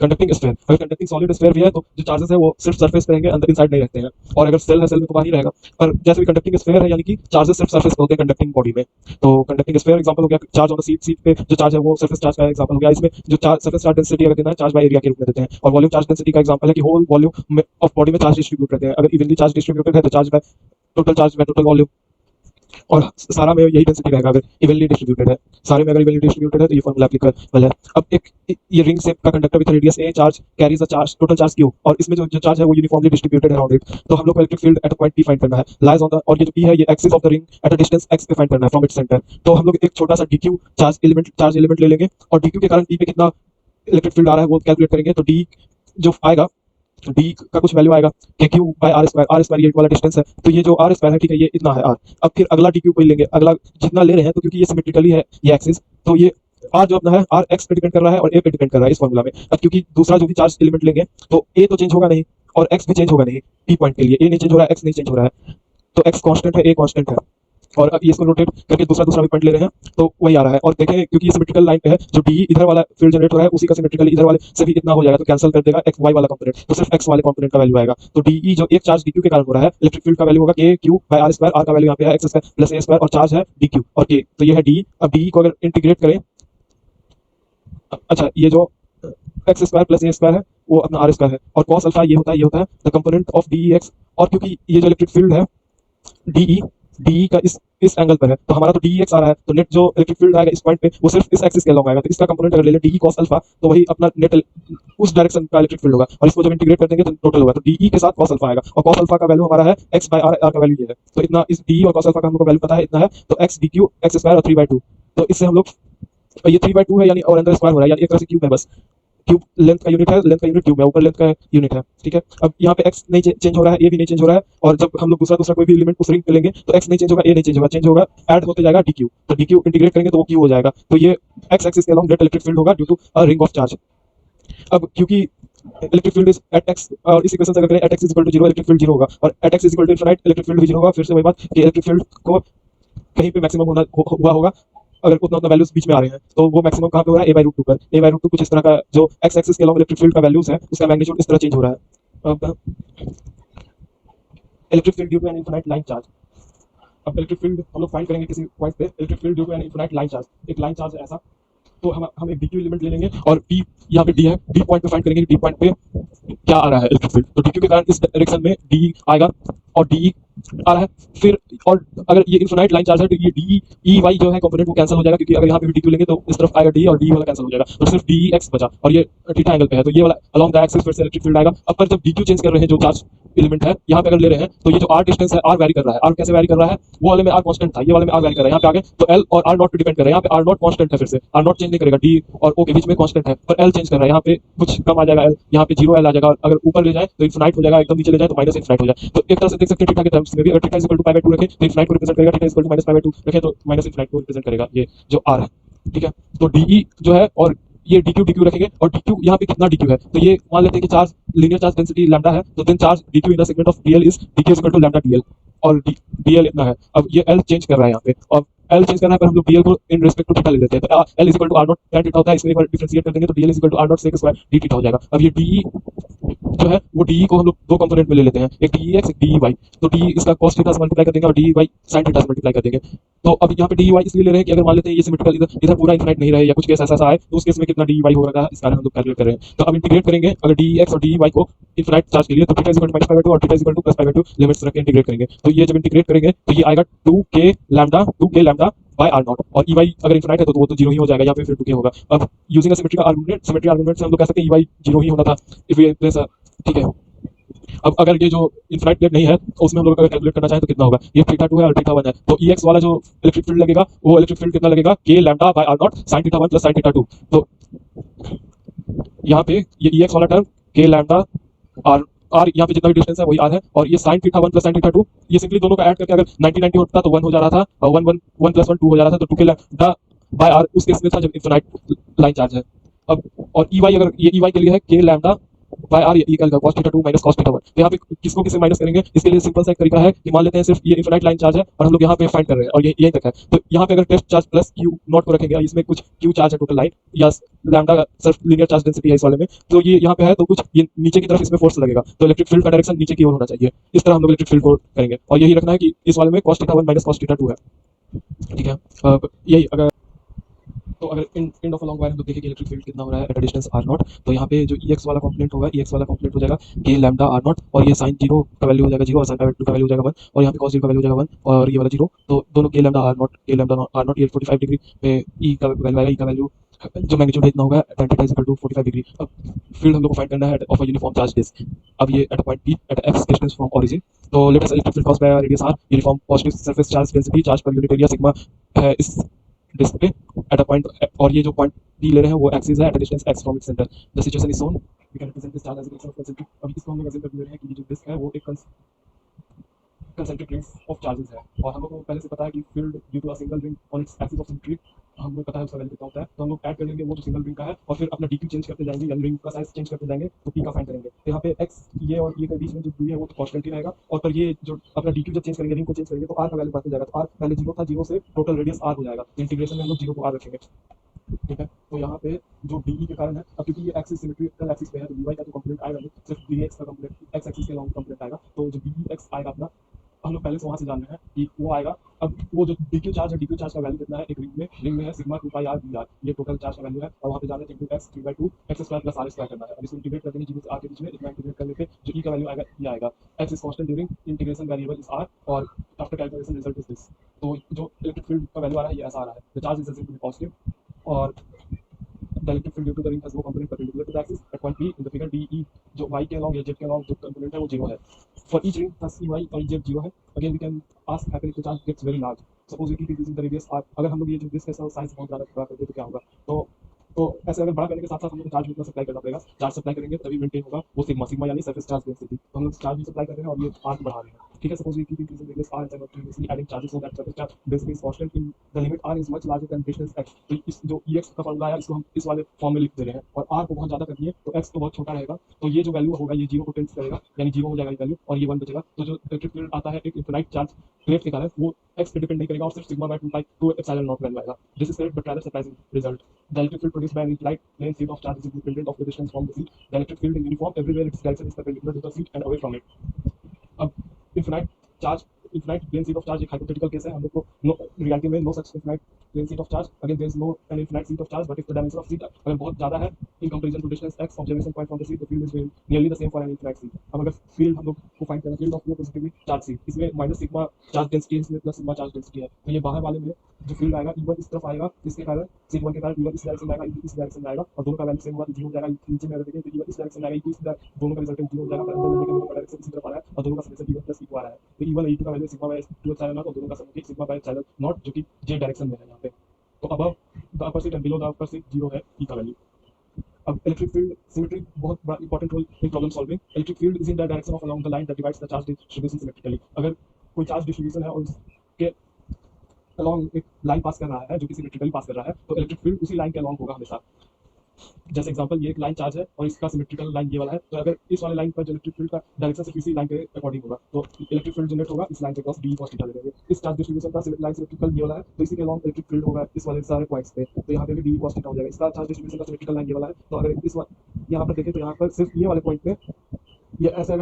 कंडक्टिंग स्फीयर, अगर कंडक्टिंग सॉलिड स्फीयर भी है तो जो चार्जेस है वो सिर्फ सरफेस पे रहेंगे, अंदर इनसाइड नहीं रहते हैं। और अगर सेल है, सेल में तो बाहर ही रहेगा। पर जैसे भी कंडक्टिंग स्फीयर है, यानी कि चार्जेस सिर्फ सरफेस पे होते हैं कंडक्टिंग बॉडी में। तो कंडक्टिंग स्फीयर एग्जांपल हो गया charge on the seat. Seat पे जो चार्ज है वो सरफेस चार्ज का एग्जांपल हो गया। इसमें जो चार्ज सरफेस चार्ज डेंसिटी अगर देना है, चार्ज बाय एरिया के रूप में देते हैं। और वॉल्यूम चार्ज डेंसिटी का एग्जांपल है कि होल वॉल्यूम ऑफ बॉडी में चार्ज डिस्ट्रीब्यूट रहते हैं। अगर इवनली चार्ज डिस्ट्रीब्यूटेड है तो चार्ज बाय टोटल वॉल्यूम, और सारा में यही डेंसिटी रहेगा अगर इवनली डिस्ट्रीब्यूटेड है। सारे में अगर इवनली डिस्ट्रीब्यूटेड है तो ये फॉर्मूला एप्लीकेबल है। अब एक ये रिंग शेप का conductor with radius A charge carries the charge total charge Q, और इसमें जो चार्ज है वो यूनिफॉर्मली डिस्ट्रीब्यूटेड है अराउंड इट। तो हम लोग को electric field at a point P find करना है, लाइज ऑन द, और ये जो पी है ये axis of the ring at a distance x पे फाइंड करना है फ्रॉम इट्स सेंटर। तो हम लोग एक छोटा सा डीक्यू चार्ज एलिमेंट ले लेंगे, और डीक्यू के कारण पी पे कितना इलेक्ट्रिक फील्ड आ रहा है वो कैलकुलेट करेंगे। तो डी जो आएगा, डी का कुछ वैल्यू आएगा कि क्यू बाय आर स्क्वायर ये वाला डिस्टेंस है, तो ये जो आर स्क्वायर है, ठीक है, ये इतना है आर। अब फिर अगला डी क्यू को लेंगे, अगला जितना ले रहे हैं, तो क्योंकि ये सिमेट्रिकली है ये एक्सिस, तो ये आर जो अपना है आर एक्स पे डिपेंड कर रहा है और ए पे डिपेंड कर रहा है इस फॉर्मूला में। अब क्योंकि दूसरा जो भी चार्ज एलिमेंट लेंगे तो ए तो चेंज होगा नहीं और एक्स भी चेंज होगा नहीं, पी पॉइंट के लिए ए नहीं चेंज हो रहा है, एक्स नहीं चेंज हो रहा है, तो एक्स कांस्टेंट है, ए कांस्टेंट है। और अब इसको रोटेट करके दूसरा भी पॉइंट ले रहे हैं तो वही आ रहा है। और देखें क्योंकि ये सिमेट्रिकल लाइन पे है, जो डी इधर वाला फील्ड जनरेट हो रहा है उसी का सिमेट्रिकली इधर वाले से भी इतना हो जाएगा, तो कैंसिल कर देगा एक्स वाई वाला कंपोनेंट, तो सिर्फ एक्स वाले कंपोनेंट का वैल्यू आएगा। तो डी जो एक चार्ज डी क्यू के कारण हो रहा है, इलेक्ट्रिक फील्ड का वैल्यू होगा K Q by R square, R का वैल्यू यहाँ पे है X square plus A square, और चार्ज है डी क्यू और के, तो ये है डी। अब डी को अगर इंटीग्रेट करें, अच्छा ये जो x square plus A square है वो अपना आर स्क्वायर है, और कॉस अल्फा ये होता है the component of D x. और क्योंकि ये जो इलेक्ट्रिक फील्ड है डी का इस एंगल पर है, तो हमारा तो डी एक्स आ रहा है, तो नेट जो इलेक्ट्रिक फील्ड आएगा इस पॉइंट पे वो सिर्फ इस एक्सिस के अलॉन्ग आएगा। तो इसका कंपोनेंट अगर ले ले डी कॉस अल्फा, तो वही अपना नेट उस डायरेक्शन का इलेक्ट्रिक फील्ड होगा, और इसको जब इंटीग्रेट कर देंगे तो टोटल होगा, तो डी के साथ कॉस अल्फा आएगा, और कॉस अल्फा का वैल्यू हमारा है एक्स बाय आर, आर का वैल्यू ये है। तो इतना इस डी और कॉस अल्फा का हमको वैल्यू पता है, इतना है, तो x D Q x square और 3/2। तो इससे हम लोग ये 3/2 है, यानी और अंदर स्क्वायर हो रहा है, यानी एक तरह से क्यूब है, बस क्यूब लेंथ का यूनिट है, लेंथ का यूनिट क्यूब है, ऊपर लेंथ का यूनिट है, ठीक है। अब यहाँ पे x नहीं चेंज हो रहा है, a भी नहीं चेंज हो रहा है, और जब हम लोग दूसरा कोई भी एलिमेंट उस रिंग पे लेंगे तो x नहीं चेंज होगा, a नहीं चेंज होगा, ऐड होते जाएगा dq, तो dq इंटीग्रेट करेंगे तो वो q हो जाएगा। तो ये x एक्सिस के अलोंग नेट इलेक्ट्रिक फील्ड होगा due to a ring of charge. अब क्योंकि electric field is at x, और इस इक्वेशन से अगर करें at x is equal to 0 electric field 0 होगा, और at x is equal to infinite electric field भी 0 होगा। फिर से वही बात कि इलेक्ट्रिक फील्ड को कहीं पे मैक्सिमम हुआ होगा अगर उतना वैल्यूज बीच में आ रहे हैं, तो वो मैक्सिमम कहाँ पे हो रहा है, a/√2 पर। a/√2 कुछ इस तरह का जो x एक्सिस के अलोंग इलेक्ट्रिक फील्ड का वैल्यूज है उसका मैग्नीट्यूड इस तरह चेंज हो रहा है। अब electric field due to an infinite line charge. अब इलेक्ट्रिक फील्ड हम लोग फाइंड करेंगे किसी पॉइंट पे, electric field due to an infinite line charge, एक लाइन चार्ज है ऐसा, तो हम एक dq एलिमेंट ले लेंगे, और p यहाँ पे d है, d पॉइंट पे फाइंड करेंगे कि d पॉइंट पे क्या आ रहा है इलेक्ट्रिक फील्ड। तो dq के कारण इस डायरेक्शन में d आएगा और d आ रहा है, फिर और अगर ये इन्फिनाइट लाइन चार्ज है तो ये डी ई वाई जो है कंपोनेंट वो कैंसिल हो जाएगा, क्योंकि अगर यहाँ पे भी डी क्यू लेंगे तो इस तरफ आएगा डी और डी वाला कैंसिल हो जाएगा, तो सिर्फ डी एक्स बचा, और ये थीटा एंगल पे है तो ये वाला अलोंग द एक्सिस फिर से इलेक्ट्रिक फील्ड आएगा। अब पर जब डी क्यू चेंज कर रहे हैं जो चार्ज एलिमेंट है यहाँ पे अगर ले रहे हैं तो ये जो आर डिस्टेंस है आर वैरी कर रहा है। आर कैसे वैरी कर रहा है, वो वाले में आर कांस्टेंट था, ये वाले में आर वैरी कर रहा है, यहाँ पे आगे तो एल और आर नॉट पे डिपेंड कर रहा है। यहाँ पे आर नॉट कांस्टेंट है, फिर से आर नॉट चेंज नहीं करेगा, डी और ओ के बीच में कांस्टेंट है, पर एल चेंज कर रहा है, यहाँ पे कुछ कम आ जाएगा एल, यहाँ पे जीरो एल आ जाएगा, अगर ऊपर ले जाए तो इन्फिनाइट हो जाएगा, एकदम नीचे ले जाए तो माइनस इन्फिनाइट हो जाए। तो एक तरह से देख सकते हैं थीटा के टर्म्स में भी, अगर theta is equal to pi by 2 रखें तो इन्फिनाइट को रिप्रेजेंट करेगा, theta is equal to minus pi by 2 रखें तो माइनस इन्फिनाइट को रिप्रेजेंट करेगा, ये जो आर है। ठीक है, तो डीई जो है और ये डी क्यू रखेंगे, और डी क्यू यहाँ पे कितना डी क्यू है, तो ये मान लेते हैं कि charge linear charge density lambda है, तो then charge D Q in the segment of DL is D Q is equal to lambda DL, और डीएल इतना है। अब ये एल चेंज कर रहा है यहाँ पे, और एल चेंज करना है पर हम लोग डीएल को इन रिस्पेक्ट टू थीटा ले लेते हैं, तो L is equal to R naught tan theta होता है, इसमें एक बार डिफरेंशिएट कर देंगे तो DL is equal to R naught sec square D theta हो जाएगा। अब ये डीई जो है वो डीई को हम लोग दो कंपोनेंट में ले लेते हैं, एक डीई एक्स एक डीई वाई, तो डीई इसका cos थीटा से मल्टीप्लाई कर देंगे और डीई वाई sin थीटा से मल्टीप्लाई कर देंगे। तो अब यहाँ पे डीई वाई इसलिए ले रहे हैं कि अगर मान लेते हैं ये सिमेट्रिकल इधर पूरा इनफिनिट नहीं रहे या कुछ केस ऐसा आए तो उस केस में कितना डीई वाई होगा इस कारण हम लोग कैलकुलेट कर रहे हैं। तो अब इंटीग्रेट करेंगे, अगर डीई एक्स और डीई वाई को इनफिनिट चार्ज के लिए तो theta is equal to minus pi by 2 और theta is equal to plus pi by 2 limits रख के इंटीग्रेट करेंगे, तो ये जब इंटीग्रेट करेंगे तो ये आएगा 2k lambda by R not, और ई वाई अगर इनफिनिट है तो वो तो जीरो ही हो जाएगा, यहाँ पे फिर 2k होगा। अब यूजिंग अ सिमेट्रिकल आर्गुमेंट से हम लोग कह सकते हैं ई वाई जीरो ही होना था इफ वी प्लेस। ठीक है, अब अगर ये जो इनफिनिट प्लेट नहीं है तो उसमें हम लोग अगर कैलकुलेट करना चाहें तो कितना होगा, ये थीटा 2 है और थीटा 1 है, तो ई एक्स वाला जो इलेक्ट्रिक फील्ड लगेगा वो इलेक्ट्रिक फील्ड कितना लगेगा, k lambda by R naught sin theta 1 plus sin theta 2। तो यहाँ पे ये ई एक्स वाला term k lambda R R यहाँ पे जितना भी डिस्टेंस है वही आर है, और ये sin theta 1 plus sin theta 2 ये सिंपली दोनों का ऐड करके अगर 90 होता तो 1 हो जा रहा था, और 1 प्लस 1 2 हो जा रहा था, तो 2k लैम्डा बाय आर उस केस में था जब इनफिनिट लाइन चार्ज है। अब और ई वाई अगर ये ई वाई के लिए है k लैम्डा बाय आर, ये क्या cos theta 2 minus cos theta 1, तो यहाँ पे किसको किससे माइनस करेंगे, इसके लिए सिंपल सा एक तरीका है कि मान लेते हैं सिर्फ ये इनफिनिट लाइन चार्ज है और हम लोग यहाँ पे फाइंड कर रहे हैं और ये यही तक है, तो यहाँ पे अगर test charge plus Q naught को रखेंगे, इसमें कुछ क्यू चार्ज है टोटल लाइन या लैम्डा सिर्फ लीनियर चार्ज डेंसिटी है इस वाले में, तो ये यहाँ पे है तो कुछ ये नीचे की तरफ इसमें फोर्स लगेगा, तो इलेक्ट्रिक फील्ड का डायरेक्शन नीचे की ओर होना चाहिए, इस तरह हम लोग इलेक्ट्रिक फील्ड को करेंगे, और यही रखना है कि इस वाले में cos theta 1 minus cos theta 2 है। ठीक है, यही अगर तो अगर end of a long wire हम लोग देखें कि इलेक्ट्रिक फील्ड कितना हो रहा है एट डिस्टेंस आर नॉट, तो यहाँ पे जो ई एक्स वाला कॉम्पोनेंट होगा, ई एक्स वाला कॉम्पोनेंट हो जाएगा के लैम्डा आर नॉट, और ये साइन जीरो का वैल्यू हो जाएगा जीरो और साइन पाई बाय 2 का वैल्यू हो जाएगा 1, और यहाँ पे कॉस जीरो का वैल्यू हो जाएगा 1 और ये वाला जीरो, तो दोनों के लैम्डा आर नॉट ये 45 डिग्री पे ई का वैल्यू आएगा, ई का वैल्यू जो मैग्नीट्यूड है इतना होगा tan theta is equal to 45 degree. अब फील्ड हम लोग को फाइंड करना है of a uniform charge disc, अब ये at a point p at x distance from origin, तो let us electric field cause by radius r uniform positive surface charge density charge per unit area sigma है इस disc पे eight a point, और ये जो point p ले रहे हैं वो एक्सिस है at a distance x from its centre, the situation is shown we can represent this charge as a concentric. अब इसको हम लोग अज्यूम कर ले रहे हैं कि ये जो डिस्क है वो एक कंसेंट्रिक रिंग्स ऑफ चार्जेस है, और हम लोग को पहले से पता है कि field due to a single ring on its axis of symmetry हम लोग पता है उसका वैल्यू कितना होता है, तो हम लोग ऐड कर लेंगे वो जो सिंगल रिंग का है और फिर अपना डीक्यू चेंज करते जाएंगे, यानी रिंग का साइज चेंज करते जाएंगे तो पी का फाइंड करेंगे, तो यहाँ पे एक्स ये और ये के बीच में जो दूरी है वो तो कांस्टेंट ही रहेगा, और पर ये जो अपना डीक्यू जब चेंज करेंगे रिंग को चेंज करेंगे तो आर का वैल्यू बढ़ते जाएगा, तो आर पहले जीरो था, जीरो से टोटल रेडियस आर हो जाएगा, तो इंटीग्रेशन में हम लोग जीरो को आर रखेंगे। ठीक है, तो यहाँ पे जो डी के कारण है, अब क्योंकि ये एक्सिस सिमेट्रिकल एक्सिस पे है तो डी वाई का जो कंपोनेंट आएगा नहीं, सिर्फ डी एक्स का कंपोनेंट एक्स एक्सिस के लॉन्ग कंपोनेंट आएगा, तो जो डी एक्स आएगा अपना हम लोग पहले से वहां से जान रहे हैं कि वो आएगा। अब वो जो डीक्यू चार्ज है, डीक्यू चार्ज का वैल्यू कितना है, एक रिंग में है sigma 2 pi R D R, ये टोटल चार्ज का वैल्यू है, और वहां पे जाना है into X 3/2 X square plus R square करना है। अब इसको इंटीग्रेट करते हैं जीरो से आर के बीच में, इतना इंटीग्रेट करने पे जो ई का वैल्यू आएगा ये आएगा, x is constant during integration variable is r, और after calculation result is this, तो जो इलेक्ट्रिक फील्ड का वैल्यू आ रहा है ये ऐसा आ रहा है, the charge is assumed to be positive, और the electric field due to the ring has no component perpendicular to the axis at point P in the figure DE जो y के along या z के along जो component है वो zero है। For each ring thus EY और z zero है। Again we can ask happen if the charge gets very large. Suppose we keep increasing the radius r, अगर हम लोग ये जो डिस्क है साइज बहुत ज़्यादा बड़ा कर दे तो क्या होगा, तो ऐसे अगर बड़ा करने के साथ साथ हम लोग चार्ज भी सप्लाई करना पड़ेगा, चार्ज सप्लाई करेंगे तभी मेंटेन होगा वो सिग्मा यानी सरफेस चार्ज डेंसिटी, तो हम लोग चार्ज भी सप्लाई कर रहे हैं और ये आर बढ़ा रहे हैं। ठीक है, suppose we keep increasing radius r and simultaneously adding charges so that surface charge density is constant in the limit r is much larger than distance x, तो इस जो ex का फॉर्मूला है इसको हम इस वाले फॉर्म में लिख दे रहे हैं, और r को बहुत ज्यादा कर दिए तो x तो बहुत छोटा रहेगा, तो ये जो वैल्यू होगा ये जीरो को टेंड करेगा यानी जीरो हो जाएगा ये वैल्यू और ये 1 बचेगा, तो जो इलेक्ट्रिक फील्ड आता है एक इनफिनिट चार्ज प्लेट के कारण वो x पे डिपेंड नहीं करेगा और सिर्फ sigma by 2 pi 2 epsilon naught value आएगा। This is correct but rather surprising result. The electric field produced by an implied plane field of charge is independent of the distance from the seat. The electric field is uniform everywhere its direction is perpendicular to the seat and away from it. अब infinite charge infinite plane sheet of charge एक hypothetical case है, हम लोग को reality में no such infinite plane sheet of charge, again there is no an infinite sheet of charge, but if the dimension of sheet अगर बहुत ज़्यादा है in comparison to distance x observation point from the sheet, the field is nearly the same for an infinite sheet. अब अगर field हम लोग को find करना, field of no positively charge sheet, इसमें माइनस सिग्मा चार्ज डेंसिटी है, इसमें plus sigma charge density है, तो ये बाहर वाले में जो फील्ड आएगा E1 इस तरफ आएगा, इसके कारण सिग्मा के कारण E1 इस डायरेक्शन में आएगा, E2 इस डायरेक्शन में आएगा, और दोनों का वैल्यू सेम होगा तो 0 हो जाएगा। नीचे में अगर देखें तो E1 इस डायरेक्शन में आएगा, E2 इस दोनों का रिजल्टेंट 0 हो जाएगा, पर अंदर लेके दोनों का डायरेक्शन इसी तरफ आ रहा है और दोनों का समेशन E1 प्लस E2 आ रहा है, तो E1 और E2 का value sigma by 2 epsilon not और दोनों का सम सिग्मा बाय एप्सिलॉन नॉट जो कि z डायरेक्शन में है यहाँ पे। तो above the upper seat and below the upper seat 0 है E का वैल्यू। अब इलेक्ट्रिक फील्ड सिमेट्री बहुत बड़ा important role in problem solving. Electric field is in the direction of along the line that divides the charge distribution symmetrically. अगर कोई charge distribution है और उसके अलोंग एक लाइन पास कर रहा है जो कि सिमेट्रिकली पास कर रहा है, तो इलेक्ट्रिक फील्ड उसी लाइन के अलोंग होगा हमेशा। जैसे एग्जांपल ये एक लाइन चार्ज है और इसका सिमेट्रिकल लाइन ये वाला है, तो अगर इस वाले लाइन पर जो इलेक्ट्रिक फील्ड का डायरेक्शन सिर्फ इसी लाइन के अकॉर्डिंग होगा, तो इलेक्ट्रिक फील्ड जनरेट होगा इस लाइन के क्रॉस डी cos थीटा ले लेंगे। इस चार्ज डिस्ट्रीब्यूशन का लाइन सिमेट्रिकल ये वाला है, तो इसी के अलोंग इलेक्ट्रिक फील्ड होगा इस वाले सारे पॉइंट्स पे, तो यहाँ पे भी डी cos थीटा हो जाएगा। इसका चार्ज डिस्ट्रीब्यूशन का सिमेट्रिकल लाइन ये वाला है, तो अगर इस यहाँ पर देखें तो यहाँ पर सिर्फ ये वाले पॉइंट पे ये ऐसा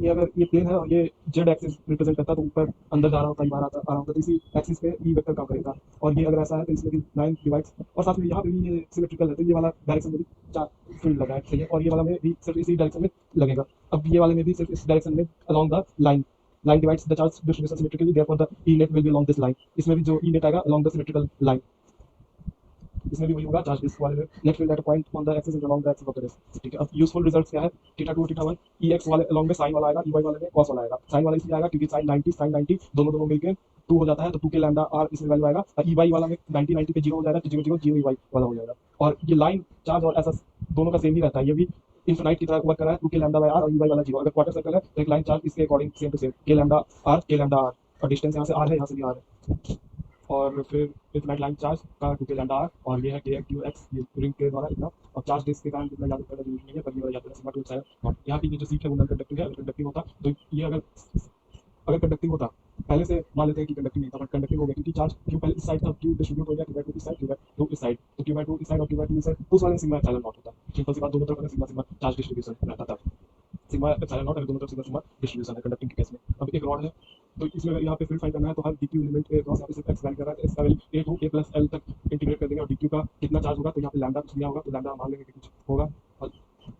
अगर ये प्लेन है और ये जेड एक्सिस रिप्रेजेंट करता है, तो ऊपर अंदर जा रहा होता है, बाहर आ रहा होता है, तो इसी एक्सिस पे ई वेक्टर काम करेगा। और ये अगर ऐसा है तो इसमें भी लाइन डिवाइड्स, और साथ में यहाँ पे भी ये सिमेट्रिकल है, तो ये वाला डायरेक्शन में भी चार फील्ड लगा है, सही है, और ये वाला में भी सिर्फ इसी डायरेक्शन में लगेगा। अब ये वाले में भी सिर्फ इस डायरेक्शन में along the line divides the charge distribution symmetrically, therefore the E net will be along this line. इसमें भी जो ई नेट आएगा अलोंग द सिमेट्रिकल लाइन, इसमें भी वही होगा चार्ज डिस्क वाले में net field at a point on the axis is along the axis of the disc. ठीक है, अब यूजफुल रिजल्ट्स क्या है, थीटा 2 थीटा 1 EX वाले अलोंग में साइन वाला आएगा, EY वाले में cos वाला आएगा। साइन वाला इसलिए आएगा क्योंकि sin 90 दोनों मिलकर 2 हो जाता है, तो 2 के लैम्डा r इसमें वैल्यू आएगा, और EY वाला में 90 पे 0 हो जाएगा, तो 0 0 EY वाला हो जाएगा। और ये लाइन चार्ज और ऐसा दोनों का सेम ही रहता है, ये भी इनफिनाइट की तरह वर्क कर रहा है, 2 के लैम्डा बाय r और EY वाला 0। अगर क्वार्टर सर्कल है तो एक लाइन चार्ज इसके अकॉर्डिंग सेम टू सेम के लैम्डा r, और डिस्टेंस यहाँ से r है, यहाँ से भी r है। और फिर इनफिनाइट लाइन चार्ज का 2 के लैम्डा r, और ये है के क्यू एक्स, ये रिंग के द्वारा इतना, और चार्ज डिस्क के कारण इतना याद करना जरूरी नहीं है, पर ये वाला याद रखना सिग्मा 2 एप्सिलॉन नॉट। यहाँ पे ये जो सीट है वो नॉन कंडक्टिंग है, अगर कंडक्टिंग होता तो ये अगर कंडक्टिंग होता, पहले से मान लेते हैं कि कंडक्टिंग नहीं था, बट कंडक्टिंग हो गया क्योंकि चार्ज क्यू पहले इस साइड था, क्यू डिस्ट्रीब्यूट हो गया Q/2 इस साइड, Q/2 इस साइड, तो Q/2 इस साइड और Q/2 इस साइड, तो उस वाले में सिग्मा एप्सिलॉन नॉट होता। सिंपल सी बात, दोनों तरफ सिग्मा चार्ज डिस्ट्रीब्यूशन रहता था, सिग्मा एप्सिलॉन नॉट, अगर दोनों तरफ सिग्मा डिस्ट्रीब्यूशन है कंडक्टिंग के केस में। अब एक रॉड है, तो इसमें यहाँ पे फील्ड फाइंड करना है, तो हर dq एलिमेंट के क्रॉस यहाँ पे सिर्फ x वैल्यू कर रहा है, तो इसका value a to a plus l तक इंटीग्रेट कर देंगे, और dq का कितना चार्ज होगा, तो यहाँ पे लैम्डा कुछ दिया होगा, तो लैम्डा मान लेंगे कि कुछ होगा, और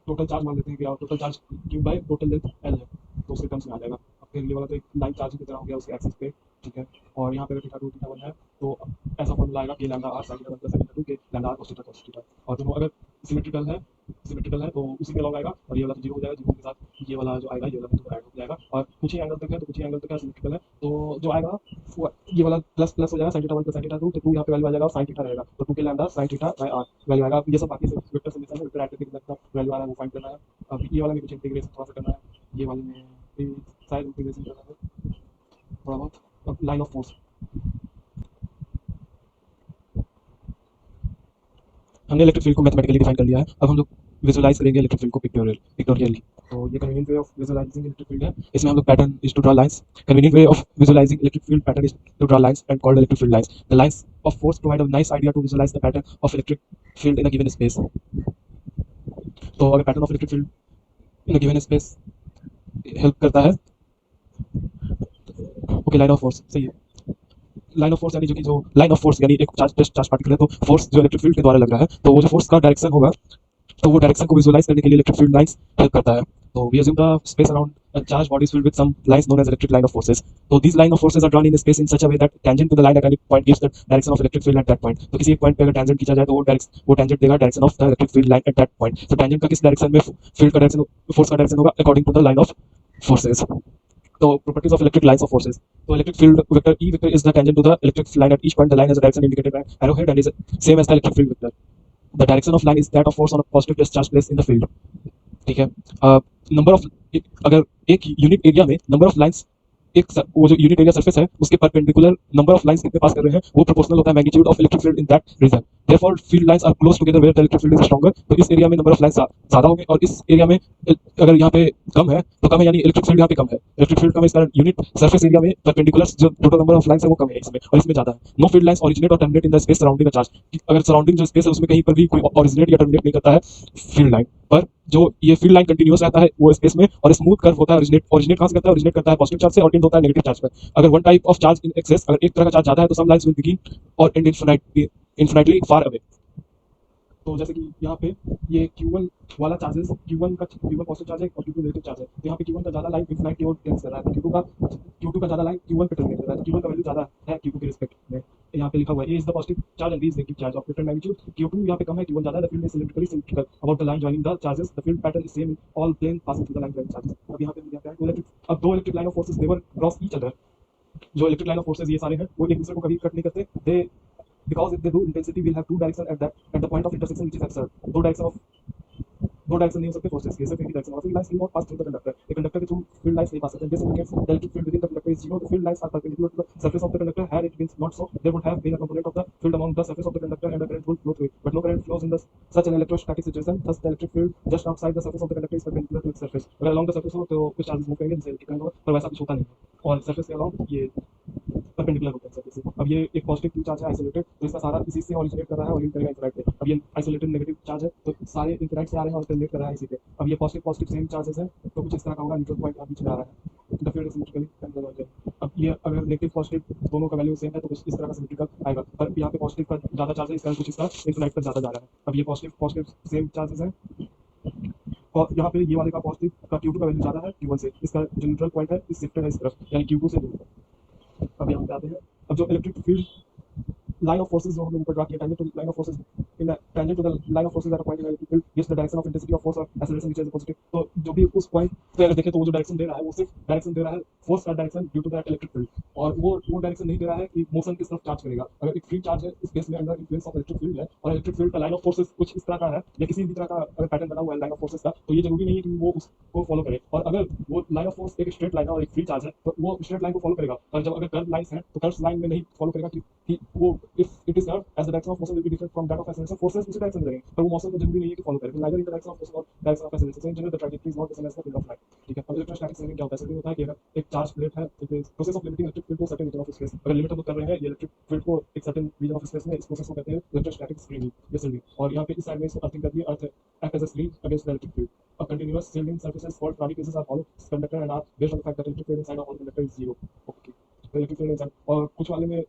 टोटल चार्ज मान लेते हैं कि और total charge q by total length l है, तो उसके टर्म्स में आ जाएगा। अब फिर ये वाला तो एक लाइन चार्ज की तरह हो गया उसके एक्सिस पे, ठीक है। और यहाँ पे अगर थीटा 2 थीटा 1 है, तो ऐसा फॉर्मूला आएगा कि lambda r sin theta 1 plus sin theta 2 के लैम्डा r cos थीटा, और दोनों अगर सिमेट्रिकल है तो उसी के अलोंग आएगा, और ये वाला तो 0 हो जाएगा, 0 के साथ ये वाला जो आएगा, ये वाला तो ऐड हो जाएगा, और कुछ ही एंगल तक है, तो कुछ ही एंगल तक सिमेट्रिकल है, तो जो आएगा वो ये वाला प्लस हो जाएगा sin theta 1 plus sin theta 2, तो 2 यहाँ पे वैल्यू आ जाएगा, sin थीटा रहेगा, तो 2 के lambda sin theta by r value आएगा। ये सब बाकी से वेक्टर समीकरण है, वेक्टर ऐड करके कितना वैल्यू आ रहा है वो फाइंड करना है। अब ये वाला में कुछ इंटीग्रेशन थोड़ा सा करना है, ये वाले में भी शायद इंटीग्रेशन करना है थोड़ा बहुत। अब लाइन ऑफ फोर्स हमने इलेक्ट्रिक फील्ड को मैथमेटिकली डिफाइन कर लिया है, अब हम लोग विजुअलाइज करेंगे इलेक्ट्रिक फील्ड को पिक्टोरियली। तो ये convenient way of visualising electric field है, इसमें हम लोग pattern is to draw lines. Convenient way of visualising electric field pattern is to draw lines and called electric field lines. The lines of force provide a nice idea to visualise the pattern of electric field in a given space. तो अगर pattern of electric field in a given space help करता है, okay, line of force सही है, line of force यानी जो line of force यानी एक चार्ज पार्टिकल है, तो फोर्स जो इलेक्ट्रिक फील्ड के द्वारा लग रहा है, तो वो जो फोर्स का डायरेक्शन होगा, तो वो डायरेक्शन को विजुअलाइज करने के लिए इलेक्ट्रिक फील्ड लाइंस हेल्प करता है। तो we assume the space around a charged body is filled with some lines known as electric line of forces. So these line of forces are drawn in space in such a way that tangent to the line at any point gives the direction of electric field at that point. तो किसी एक point पे अगर tangent खींचा जाए तो वो tangent देगा direction of the electric field line at that point. तो tangent का किस डायरेक्शन में फील्ड का डायरेक्शन, फोर्स का डायरेक्शन होगा according to the line of forces. तो properties of electric lines of forces. So electric field vector E vector is the tangent to the electric line at each point. The line has a direction indicated by arrowhead and is same as the electric field vector. The direction of line is that of force on a positive discharge placed in the field. ठीक है, number of, अगर एक unit area में number of lines, वो जो unit area surface है उसके perpendicular number of lines कितने पास कर रहे हैं वो प्रोपोर्शनल होता है magnitude of electric field in that region. Therefore field lines are close together where the electric field is stronger. तो इस एरिया में नंबर ऑफ लाइंस ज्यादा होंगे और इस एरिया में अगर यहाँ पे कम है तो कम है, यानी इलेक्ट्रिक फील्ड यहाँ पे कम है, इलेक्ट्रिक फील्ड कम है, इस कारण यूनिट सरफेस एरिया में परपेंडिकुलर जो टोटल नंबर ऑफ लाइंस है वो कम है इसमें, और इसमें ज्यादा है। नो फील्ड लाइंस ओरिजिनेट और terminate in the space surrounding a charge. अगर सराउंडिंग जो स्पेस है उसमें कहीं पर भी कोई ओरिजिनेट या टर्मिनेट नहीं करता है फील्ड लाइन, पर जो ये फील्ड लाइन कंटिन्यूअस रहता है वो स्पेस में, और स्मूथ कर्व होता है ओरिजिनेट ओरिजिनेट कहां से करता है, ओरिजिनेट करता है पॉजिटिव चार्ज से और एंड होता है नेगेटिव चार्ज पर। अगर one type of charge in excess, अगर एक तरह का चार्ज ज्यादा है तो सम लाइन्स विल बिगिन और एंड इनफिनिटली फार अवे। तो जैसे कि यहाँ पे ये Q1 वाला चार्जेस, Q1 पॉजिटिव चार्ज है और Q2 नेगेटिव चार्ज है, तो यहाँ पे Q1 का ज्यादा लाइन इनफिनिट की ओर टेंस कर रहा है, Q2 का ज्यादा लाइन Q1 पे टर्मिनेट कर रहा है, तो Q1 का वैल्यू ज्यादा है Q2 के रिस्पेक्ट में। यहाँ पे लिखा हुआ है A is the positive charge and B is negative charge of different magnitude. Q2 यहाँ पे कम है, Q1 ज्यादा है, the field is cylindrically symmetrical about the line joining the charges, the field pattern is same in all plane passing through the line joining charges. अब यहाँ पे अब दो electric line of forces never cross each other. जो electric line of forces ये सारे हैं वो एक दूसरे को कभी कट नहीं करते, दे because if they do, intensity will have two direction at the point of intersection, which is absurd. दो डायरेक्शन नहीं हो सकते फोर्सेस के, सिर्फ एक ही डायरेक्शन। और field lines will not pass through the conductor, एक कंडक्टर के थ्रू फील्ड लाइंस नहीं पास करते। This indicates the electric field within the conductor is zero, the field lines are perpendicular to the surface of the conductor. Had it been not so, there would have been a component of the field among the surface of the conductor and the current would flow through it, but no current flows in such an electrostatic situation. Thus the electric field just outside the surface of the conductor is perpendicular to its surface. अगर along the surface हो तो कुछ charges move करेंगे जिससे electric current होगा, पर वैसा कुछ होता नहीं है, और सरफेस के अलावा ये परपेंडिकुलर होता है सरफेस से। अब ये एक पॉजिटिव क्यू चार्ज है आइसोलेटेड, तो इसका सारा इसी से ऑरिजिनेट कर रहा है और लिंक करेगा इंफ्रारेड पे। अब ये आइसोलेटेड नेगेटिव चार्ज है, तो सारे इंफ्रारेड से आ रहे हैं और टर्मिनेट कर रहा है इसी पे। अब ये पॉजिटिव पॉजिटिव सेम चार्जेस है, तो कुछ इस तरह का होगा, न्यूट्रल पॉइंट बीच में आ रहा है, the field is symmetrically conserved. अब ये अगर नेगेटिव पॉजिटिव दोनों का वैल्यू सेम है तो कुछ इस तरह का सिमेट्रिकल आएगा, पर यहाँ पे पॉजिटिव पर ज्यादा चार्ज है, इसका कुछ इसका इंफ्रारेड पर ज्यादा जा रहा है। अब ये पॉजिटिव पॉजिटिव सेम चार्जेस है, और यहाँ पे ये वाले का पॉजिटिव का Q2 का वैल्यू ज्यादा है Q1 से, इसका जो न्यूट्रल पॉइंट है इस शिफ्टेड है इस तरफ, यानी Q2 से दूर। अब यहाँ पे आते हैं, अब जो electric field line of forces जो हमने ऊपर ड्रा किया, tangent to the line of forces in a tangent to the line of forces at a point in a electric field gives the direction of intensity of force or acceleration which is positive। तो जो भी उस point पे अगर देखें तो वो जो डायरेक्शन दे रहा है वो सिर्फ डायरेक्शन दे रहा है फोर्स का direction due to that electric field, और वो डायरेक्शन नहीं दे रहा है कि मोशन किस तरफ चार्ज करेगा। अगर एक फ्री चार्ज है इस केस में under influence of electric field है, और इलेक्ट्रिक फील्ड का लाइन ऑफ फोर्सेस कुछ इस तरह का है या किसी भी तरह का अगर पैटर्न बना हुआ है लाइन ऑफ फोर्सेस का, तो ये जरूरी नहीं है कि वो उसको फॉलो करे। और अगर वो लाइन ऑफ फोर्स एक स्ट्रेट लाइन है और एक फ्री चार्ज है तो वो स्ट्रेट लाइन को फॉलो करेगा, और जब अगर कर्व लाइंस है तो कर्व लाइन में नहीं फॉलो करेगा कि वो if it is curve as the direction of motion will be different from that of acceleration, forces उसी डायरेक्शन में रहेंगे, पर वो मोशन को जरूरी नहीं है कि फॉलो करे, neither in the direction of motion or direction of acceleration, so in general the trajectory is not the same as the field of light। ठीक है, अब इलेक्ट्रोस्टैटिक स्विंग क्या होता है? स्विंग होता है कि अगर एक चार्ज प्लेट है तो process of limiting electric field को सर्टेन रीजन ऑफ स्पेस, अगर लिमिट हम कर रहे हैं ये इलेक्ट्रिक फील्ड को एक सर्टेन रीजन ऑफ स्पेस में, इस प्रोसेस को कहते हैं इलेक्ट्रोस्टैटिक स्विंग या स्विंग। और यहाँ पे इस साइड में इसको अर्थिंग करनी है, earth act as a screen against the electric field. A continuous shielding surfaces for traffic cases are hollow conductor and are based on the fact that electric field inside of all conductor is zero। Okay, तो electric field inside, और कुछ वाले में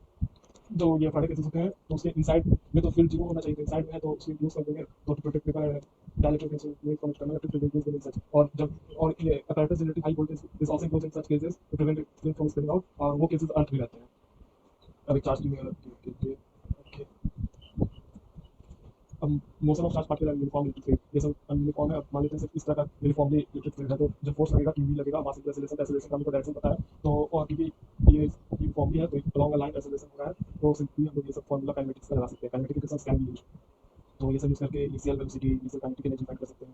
जो ये फाड़े cases होते हैं तो उसके इनसाइड में तो फील्ड जीरो होना चाहिए, इनसाइड में है तो उसको यूज कर देंगे तो protect paper dielectric mean from external electric field use such. और जब और ये apparatus generating high voltage is also used in such cases to prevent it from spilling out, और वो केसेस अर्थ में रहते हैं। अभी चार्ज की ओके, अब motion of charge particle uniform electric field, ये सब यूनिफॉर्म है। अब मान लेते हैं इस तरह का यूनिफॉर्मली इलेक्ट्रिक फील्ड है, तो जब फोर्स लगेगा QV लगेगा, मास इनटू एक्सेलरेशन का हमको डायरेक्शन पता है, तो और क्योंकि ये यूनिफॉर्मली है तो अलोंग अ लाइन एक्सेलरेशन हो रहा है, तो सिंपली हम लोग ये सब फॉर्मूला काइनेटिक्स का लगा सकते हैं, kinetic equations can be used, तो ये सब यूज करके initial velocity initial kinetic energy find कर सकते हैं।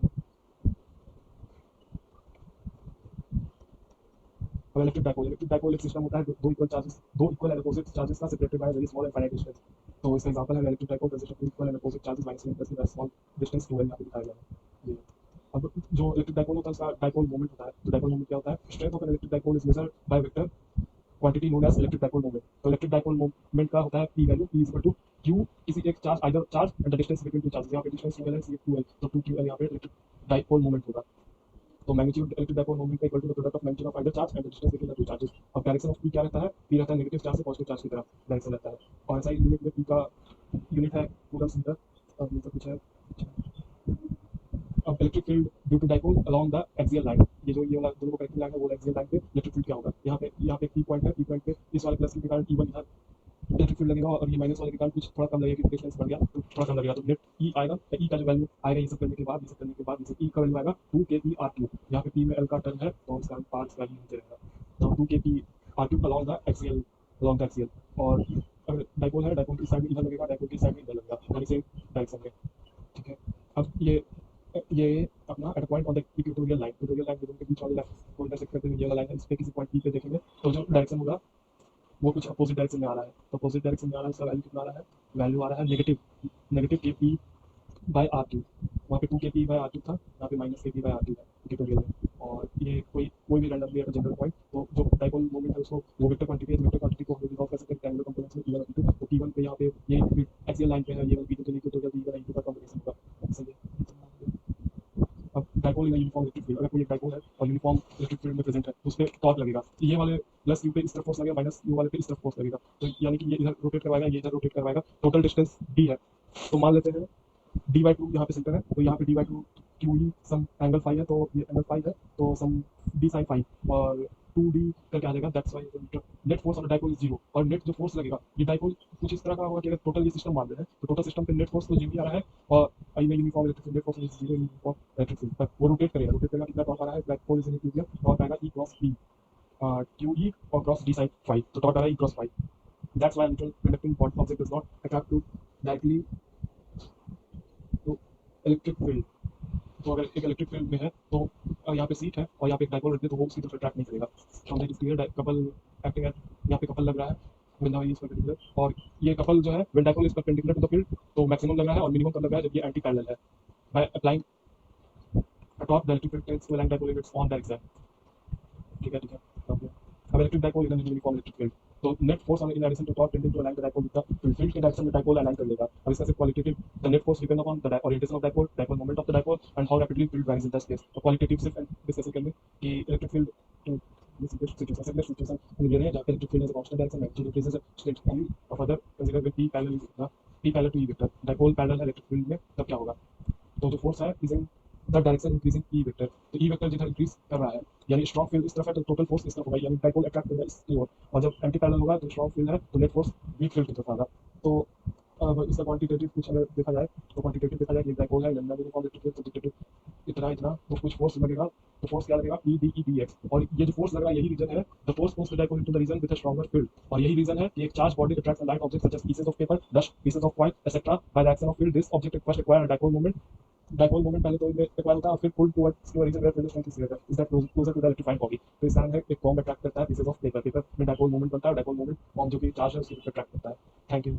अब इलेक्ट्रिक डाइपोल एक सिस्टम होता है दो इक्वल एंड अपोजिट चार्जेस का separated by very small and finite distance. तो इसका एग्जांपल है electric dipole consist of equal and opposite charges minus in small distance 2l, यहाँ पे दिखाया गया है ये। अब जो इलेक्ट्रिक डाइपोल होता है उसका डाइपोल मोमेंट होता है, तो डाइपोल मोमेंट क्या होता है? Strength of an electric dipole is measured by vector quantity known as electric dipole moment. तो इलेक्ट्रिक डाइपोल मोमेंट का होता है P value, P equal to Q किसी एक charge either charge and the distance between two charges, यहाँ पे distance 2l है इसलिए 2l, तो 2QL यहाँ पे इलेक्ट्रिक डाइपोल मोमेंट होगा। तो मैग्नीट्यूड इलेक्ट्रिक डाइपोल मोमेंट का equal to the product of magnitude of either charge and the distance between the two charges. अब डायरेक्शन ऑफ P क्या रहता है? P रहता है नेगेटिव चार्ज से पॉजिटिव चार्ज की तरफ डायरेक्शन रहता है, और ऐसा ही यूनिट में P का यूनिट है कूलम्ब मीटर। अब ये सब कुछ है। अब electric field due to dipole along the axial line, ये जो ये वाला दोनों को कनेक्टिंग लाइन है वो एक्सियल लाइन पे इलेक्ट्रिक फील्ड क्या होगा? यहाँ पे P पॉइंट है, P पॉइंट पे इस वाले प्लस के कारण E1 इधर इलेक्ट्रिक फील्ड लगेगा, और ये माइनस वाले के कारण कुछ थोड़ा कम लगेगा क्योंकि डिस्टेंस बढ़ गया तो थोड़ा कम लगेगा, तो नेट E आएगा। तो E का जो वैल्यू आएगा ये सब करने के बाद E का वैल्यू आएगा 2kPr3। यहाँ पे P में L का टर्म है तो इसका पार्ट्स वैल्यू नीचे रहेगा, तो 2kPr3 अलोंग द एक्सियल। और अगर डाइपोल है, डाइपोल की साइड में इधर लगेगा, डाइपोल की साइड में इधर लगेगा, यानी सेम डायरेक्शन में। ठीक है, अब ये अपना at point on the equatorial line दोनों के बीच वाले लाइन को इंटरसेक्ट करते हुए ये वाला लाइन है, इस पे किसी पॉइंट P पे देखेंगे तो जो डायरेक्शन होगा वो कुछ अपोजिट डायरेक्शन में आ रहा है, तो अपोजिट डायरेक्शन में आ रहा है उसका वैल्यू कितना आ रहा है? वैल्यू आ रहा है नेगेटिव KP/R2। वहाँ पे 2kP/R2 था, यहाँ पे -kP/R2 है इक्वेटोरियल में। और ये कोई भी रैंडमली एट जनरल पॉइंट, तो जो डाइपोल मोमेंट है उसको वो वेक्टर क्वांटिटी है, वेक्टर क्वांटिटी को हम रिजॉल्व कर सकते हैं ट्रायंगुलर कंपोनेंट्स में P1 और P2। तो P1 पे यहाँ पे ये एक्सियल लाइन पे है, ये वाला P2 के लिए इक्वेटोरियल P1 और P2 का कॉम्बिनेशन होगा। सही है। Dipole in uniform electric field, अगर कोई एक डाइपोल है और यूनिफॉर्म इलेक्ट्रिक फील्ड में प्रेजेंट है तो उस पर टॉर्क लगेगा, ये वाले प्लस यू पे इस तरफ फोर्स लगेगा, माइनस यू वाले पे इस तरफ फोर्स लगेगा, तो यानी कि ये इधर रोटेट करवाएगा, ये इधर रोटेट करवाएगा, टोटल डिस्टेंस डी है। तो मान लेते हैं डी बाई टू यहाँ पे सेंटर है, तो यहाँ पे D by two Q E some angle phi है, तो ये एंगल फाई है, तो सम डी साइन फाई और 2d करके आ जाएगा, that's why net force on dipole is zero. और नेट जो फोर्स लगेगा ये डाइपोल कुछ इस तरह का होगा कि अगर टोटल ये सिस्टम मान रहे हैं तो टोटल सिस्टम पे नेट फोर्स तो जीरो आ रहा है, और आई में uniform electric net force is zero uniform electric field पर वो रोटेट करेगा कितना टॉर्क आ रहा है, डाइपोल इज इन इक्विलिब्रियम, और आएगा E cross B Q E और क्रॉस डी साइन फाई, तो टॉर्क आ रहा है E cross phi. That's why neutral conducting object does not attract to directly to electric field. तो अगर एक इलेक्ट्रिक फील्ड में है तो यहाँ पे सीट है और यहाँ पे एक डाइपोल रखते हैं तो वो सीट पर अट्रैक्ट नहीं करेगा। From that is clear couple acting at, यहाँ पे कपल लग रहा है व्हेन द इज परपेंडिकुलर, और ये कपल जो है when dipole is perpendicular to the field तो मैक्सिमम लग रहा है और मिनिमम कब लग रहा है जब ये एंटी पैरेलल है। By applying a torque the electric field tends to align dipole in its own direction. ठीक है ओके। अब electric dipole in uniform electric field, तो net force on in addition to torque tending to align the dipole with the field के direction में dipole align कर लेगा। अब इसका सिर्फ qualitative, the net force depend upon the orientation of dipole, dipole moment of the dipole and how rapidly field varies in that space. तो qualitative सिर्फ discuss करेंगे कि electric field to this situation हम ले रहे हैं जहाँ पे इलेक्ट्रिक फील्ड है कांस्टेंट डायरेक्शन में, जो रिप्रेजेंट्स स्ट्रेट लाइन और further consider with p parallel to e vector, dipole parallel है इलेक्ट्रिक फील्ड में तब क्या होगा, तो जो फोर्स है is in the direction increasing E vector, तो ई वेक्टर जिधर इंक्रीज कर रहा है यानी स्ट्रॉन्ग फील्ड इस तरफ है तो टोटल फोर्स इस तरफ होगा, यानी डाइपोल अट्रैक्ट करेगा इसकी ओर, और जब एंटी पैरेलल होगा तो स्ट्रॉन्ग फील्ड है तो नेट फोर्स वीक फील्ड की तरफ आएगा। तो अब इसका क्वांटिटेटिव कुछ अगर देखा जाए तो क्वांटिटेटिव देखा जाए कि डाइपोल है लैम्डा यूनिफॉर्म इलेक्ट्रिक फील्ड, तो इतना इतना तो कुछ फोर्स लगेगा, तो फोर्स क्या लगेगा E D E D x, और ये जो फोर्स लग रहा है यही रीजन है the force puts the dipole into the region with a stronger field, और यही रीजन है कि एक charge body attracts a light object such as pieces of paper, dust, pieces of wire etcetera by the action of field, this object first acquire a dipole moment, dipole moment पहले तो acquire होता है और फिर pull towards the region where field strength is greater, is that closure to the electrifying body. तो इस कारण है एक बॉम्ब अट्रैक्ट करता है पीसेस ऑफ पेपर, पेपर में डाइपोल मोमेंट बनता है, डाइपोल मोमेंट बॉम्ब जो कि चार्ज है उसके अट्रैक्ट करता है। Thank you.